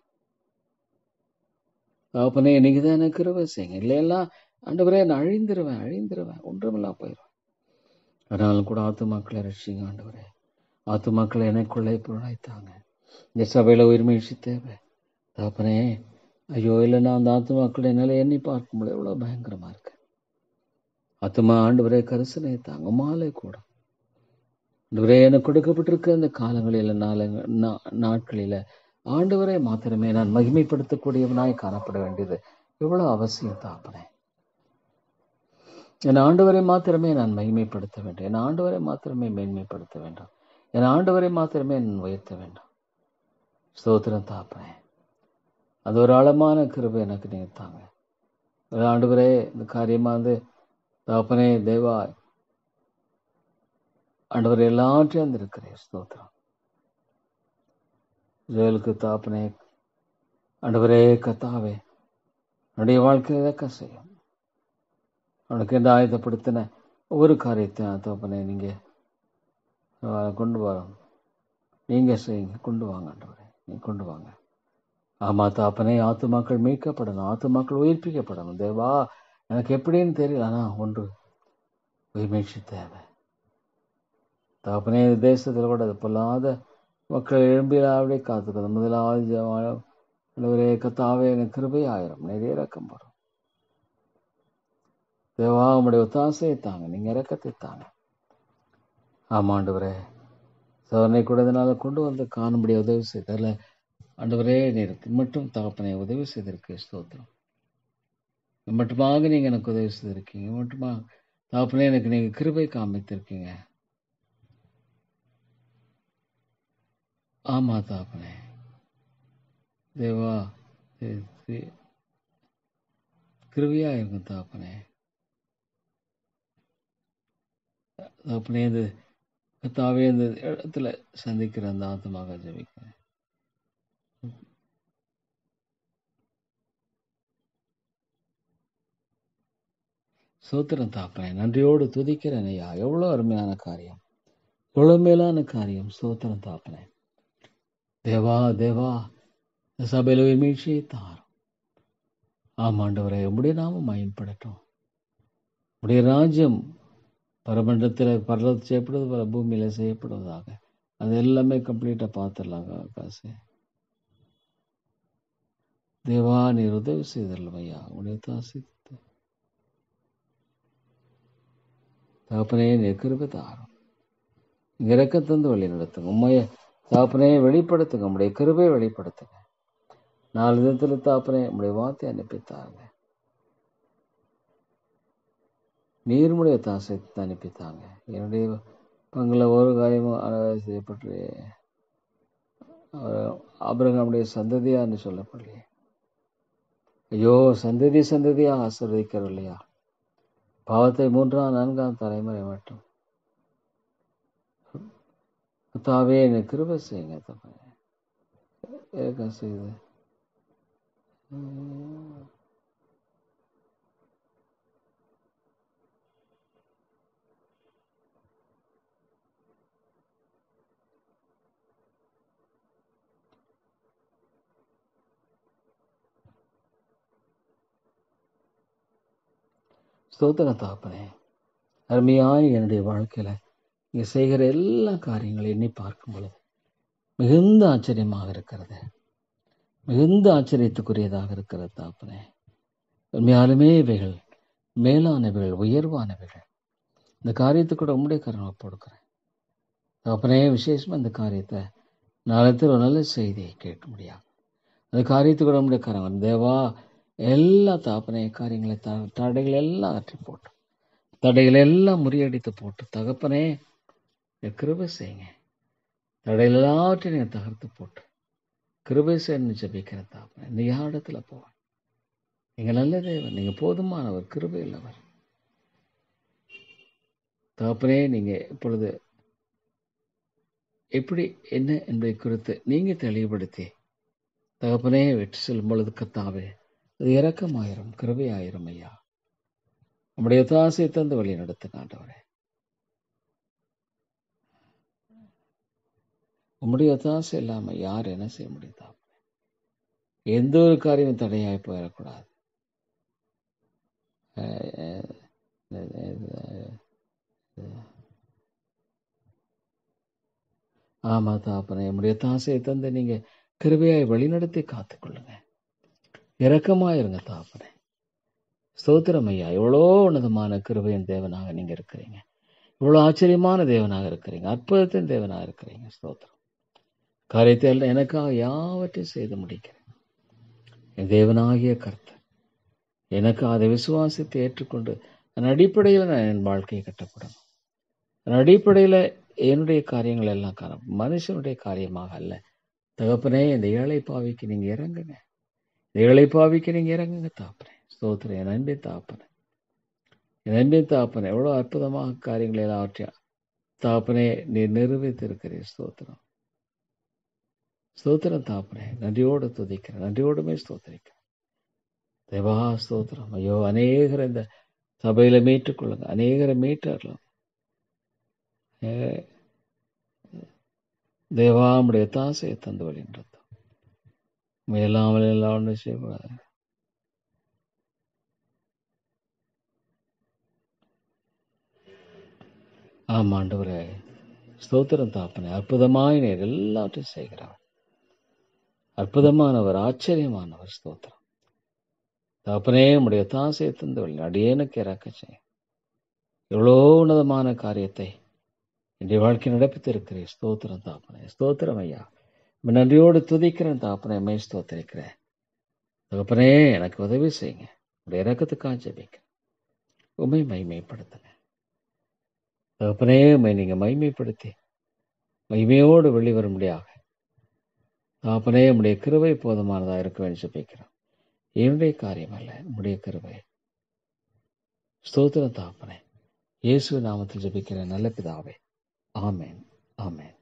[SPEAKER 1] தாப்பனே. நீங்க தான் எனக்கு கிருபை செய்யுங்க. இல்லையெல்லாம் ஆண்டவரே நான் அழிந்துருவேன், ஒன்றுமெல்லாம் போயிடுவேன். ஆனாலும் கூட ஆத்துமாக்களை ரட்சிங்க ஆண்டவரே. ஆத்துமாக்களை எனக்குள்ளே புழாய்த்தாங்க. இந்த சபையில உயிர்மீழ்ச்சி தேவை தாப்பனே. ஐயோ, இல்லைன்னா அந்த ஆத்துமாக்களை நிலை எண்ணி பார்க்கும்போது எவ்வளவு பயங்கரமா இருக்கு. ஆத்துமா ஆண்டவரே கரிசனை தாங்க, மாலை கூட ஆண்டவரே எனக்கு கொடுக்கப்பட்டிருக்க இந்த காலங்களில நாட்களில ஆண்டவரை மாத்திரமே நான் மகிமைப்படுத்தக்கூடியவனாய் காணப்பட வேண்டியது எவ்வளவு அவசியம் தாப்பனே. என் ஆண்டவரை மாத்திரமே நான் மகிமைப்படுத்த வேண்டும், என் ஆண்டவரை மாத்திரமே மேன்மைப்படுத்த வேண்டும், என் ஆண்டவரை மாத்திரமே நான் உயர்த்த வேண்டும். ஸ்தோத்திரம் தாப்பனே. அது ஒரு ஆழமான கிருபை எனக்கு நீங்க தாங்க. ஆண்டவரே, இந்த காரியமா தாப்பனே தேவா ஆண்டவர் எல்லாற்றையும் இருக்கிறேன். ஸ்தோத்திரம். ஜெயலுக்கு தாப்பனே ஆண்டவரே கத்தாவே என்னுடைய வாழ்க்கையை இறக்க செய்யும். அவனுக்கு எந்த ஆயுதப்படுத்தின ஒவ்வொரு காரியத்தையும் தாப்பனே நீங்க கொண்டு வரணும். நீங்க செய்யுங்க, கொண்டு வாங்க ஆண்டவரே, நீங்க கொண்டு வாங்க. ஆமா தாப்பனே, ஆத்துமாக்கள் மீட்கப்படணும், ஆத்துமாக்கள் உயிர்ப்பிக்கப்படணும். தேவா, எனக்கு எப்படின்னு தெரியல, ஆனா ஒன்று உயிர்மீழ்ச்சி தேவை தாப்பனே. தேசத்தில் கூட அது பொல்லாத மக்கள் எழும்பிலாவே காத்துக்கிறது. முதலாவது கத்தாவே எனக்கு கிருபை ஆயிரம், நிறைய இறக்கம் வரும். தேவா உம்முடைய ஒத்தாசையை தாங்க, நீங்க இறக்கத்தை தாங்க. ஆமாண்டவரே, சோதனை கூட இதனால கொண்டு வந்து காணும்படி உதவி செய்தல ஆண்டவரே, நீர் மட்டும் தகப்பனை உதவி செய்திருக்கு. ஸ்தோத்திரம். மட்டுமாக நீங்க எனக்கு உதவி செய்திருக்கீங்க. மட்டுமா தகப்பனே எனக்கு நீங்க கிருபை காமித்திருக்கீங்க. ஆமா தகப்பனே, தேவா கிருபையா இருக்கும் தகப்பனே. தகப்பனே, இந்த கர்த்தாவே இந்த இடத்துல சந்திக்கிற அந்த ஆத்மாக ஜெபிக்கிறேன். சோத்திரம் தகப்பனே, நன்றியோடு துதிக்கிறேன் ஐயா. எவ்வளோ அருமையான காரியம், எவ்வளோ மேலான காரியம். சோத்திரம் தகப்பனே. தேவா தேவா, இந்த சபையில் ஒரு மீழ்ச்சியை தாரும். ஆமாண்டவரே, உம்முடைய நாமம் மகிமைப்படட்டும். உம்முடைய ராஜ்யம் பரமண்டத்தில் பரலோகத்தில் செய்யப்படுவது போல பூமியில செய்யப்படுவதாக. அது எல்லாமே கம்ப்ளீட்டா பார்த்துடலாம் காசு. தேவா நீர் உதவி செய்தரலாம் ஐயா. உடைய தாசி தகப்பனே, நீர் கிருபை தாரும். இங்க இறக்க தந்து வழி நடத்துங்க. உண்மைய தகப்பனே வெளிப்படுத்துங்க. உம்முடைய கிருபையை வெளிப்படுத்துங்க. 4 விதத்துல தகப்பனே உம்முடைய வார்த்தை அனுப்பித்தாங்க. நீர்முடைய தாசை அனுப்பித்தாங்க. என்னுடைய பங்குல ஒரு காரியமும் செய்யப்பட்டு ஆபிரகாமுடைய சந்ததியான்னு சொல்லப்படலையே. ஐயோ, சந்ததி சந்ததியா ஆசீர்வதிக்கிறோம் இல்லையா? பாவத்தை 3ஆம் 4ஆம் தலைமுறை மட்டும் தாவே எனக்கு கிருபை செய்யுங்க. தப்ப செய்து ஸ்தோத்திர தாப்பனே, அருமையாய் என்னுடைய வாழ்க்கையில இங்க செய்கிற எல்லா காரியங்களையும் எண்ணி பார்க்கும் பொழுது மிகுந்த ஆச்சரியமாக இருக்கிறது, மிகுந்த ஆச்சரியத்துக்குரியதாக இருக்கிறது தாப்பனே. உண்மையாலுமே இவைகள் மேலானவைகள், உயர்வானவைகள். இந்த காரியத்தை கூட உம்முடைய கருணை கொடுக்கிறேன் தாப்பனே. விசேஷமா இந்த காரியத்தை நாளத்தில் ஒரு நல்ல செய்தியை கேட்க முடியாது. அந்த காரியத்தை கூட உம்முடைய கருணை தேவா. எல்லா தாப்பனே காரியங்களை தடைகள் எல்லாம் அற்றி போட்டு, தடைகளை எல்லாம் முறியடித்து போட்டு தகப்பனே கிருபை செய்யுங்க. தடைகள் எல்லாவற்றையும் நீங்கள் தகர்த்து போட்டு கிருபை செய்யணும்னு ஜெபிக்கிற தாப்பனே. இந்த யாரிடத்துல போவேன்? நீங்கள் நல்ல தேவன், நீங்கள் போதுமானவர், கிருபை உள்ளவர் தாப்பனே. நீங்க இப்பொழுது எப்படி என்ன என்பதை குறித்து நீங்க தெளிவுபடுத்தி தகப்பனே வெற்றி செல்லும் பொழுது கத்தாவே அது இரக்கமாயிரும், கிருபையாயிரும் ஐயா. நம்முடைய தாசை தந்து வழி நடத்துங்க ஆண்டவரே. உம்முடைய தாசை இல்லாம யார் என்ன செய்ய முடியுதா? எந்த ஒரு காரியமும் தடையாய் போயிடக்கூடாது. ஆமா தாப்பனே, நம்முடைய தாசையை தந்து நீங்க கிருபையாய் வழிநடத்தி காத்துக்கொள்ளுங்க. இரக்கமாயிருங்க தாப்பனே. ஸ்தோத்திரம் ஐயா. எவ்வளோ உன்னதமான கிருபையின் தேவனாக நீங்க இருக்கிறீங்க. இவ்வளோ ஆச்சரியமான தேவனாக இருக்கிறீங்க. அற்புதத்தின் தேவனாக இருக்கிறீங்க. ஸ்தோத்திரம். காரியத்தை எல்லாம் எனக்காக யாவற்றையும் செய்து முடிக்கிறேன். என் தேவனாகிய கர்த்தர் எனக்கு அதை விசுவாசத்தை ஏற்றுக்கொண்டு அதன் அடிப்படையில் நான் என் வாழ்க்கையை கட்டப்படணும். அதன் அடிப்படையில் என்னுடைய காரியங்கள் எல்லாம் காணும். மனுஷனுடைய காரியமாக அல்ல தகப்பனே. இந்த ஏழை பாவிக்கு நீங்க இறங்குங்க. இந்த ஏழை பாவிக்கு நீங்க இறங்குங்க தாப்பனே. ஸ்தோத்திரம். என் அன்பின் தாப்பனே, என் அன்பின் தாப்பனே, எவ்வளோ அற்புதமாக காரியங்களை எல்லாவற்றையும் தாப்பனே நீ நிரூபித்திருக்கிறீர். ஸ்தோத்திரம், ஸ்தோத்திரம் தாப்பனே. நன்றியோடு துதிக்கிறேன், நன்றியோடுமே ஸ்தோத்திரிக்கிறேன் தேவா. ஸ்தோத்திரம். ஐயோ, அநேகரை இந்த சபையில மீட்டுக்கொள்ளுங்க, அநேகரை மீட்டரலாம் தேவா. நம்முடைய தாசையை தந்து வழின்றோம். மேலாமல் எல்லாம் ஒன்று செய்யக்கூடாது. ஆமாண்டவரே, ஸ்தோத்திரம் தாப்பனே. அற்புதமாய் நேர் எல்லாவற்றையும் செய்கிறார். அற்புதமானவர், ஆச்சரியமானவர். ஸ்தோத்திரம். தகப்பனே உம்முடைய தாசையை தந்தவள் அடியேனுக்கு இறக்க செய்யும். எவ்வளோ உன்னதமான காரியத்தை என்னுடைய வாழ்க்கை நடப்பித்திருக்கிறேன். ஸ்தோத்திரம் தாப்பனே, ஸ்தோத்திரம் ஐயா. நன்றியோடு துதிக்கிறேன் தாப்பனே, மை ஸ்தோத்திரிக்கிறேன் தகப்பனே. எனக்கு உதவி செய்யுங்க. உடைய இறக்கத்துக்காக ஜெபிக்கிறேன். உண்மை மைமைப்படுத்துங்க தகப்பனே. உண்மை நீங்க மைமைப்படுத்தி மகிமையோடு வெளிவரும்படியாக தகப்பனே உம்முடைய கிருபை போதுமானதாக இருக்க வேண்டும் ஜெபிக்கிறோம். என்னுடைய காரியம் அல்ல, உம்முடைய கிருபை. ஸ்தோத்திரம் தகப்பனே. இயேசு நாமத்தில் ஜெபிக்கிறேன் நல்ல பிதாவே. ஆமென், ஆமென்.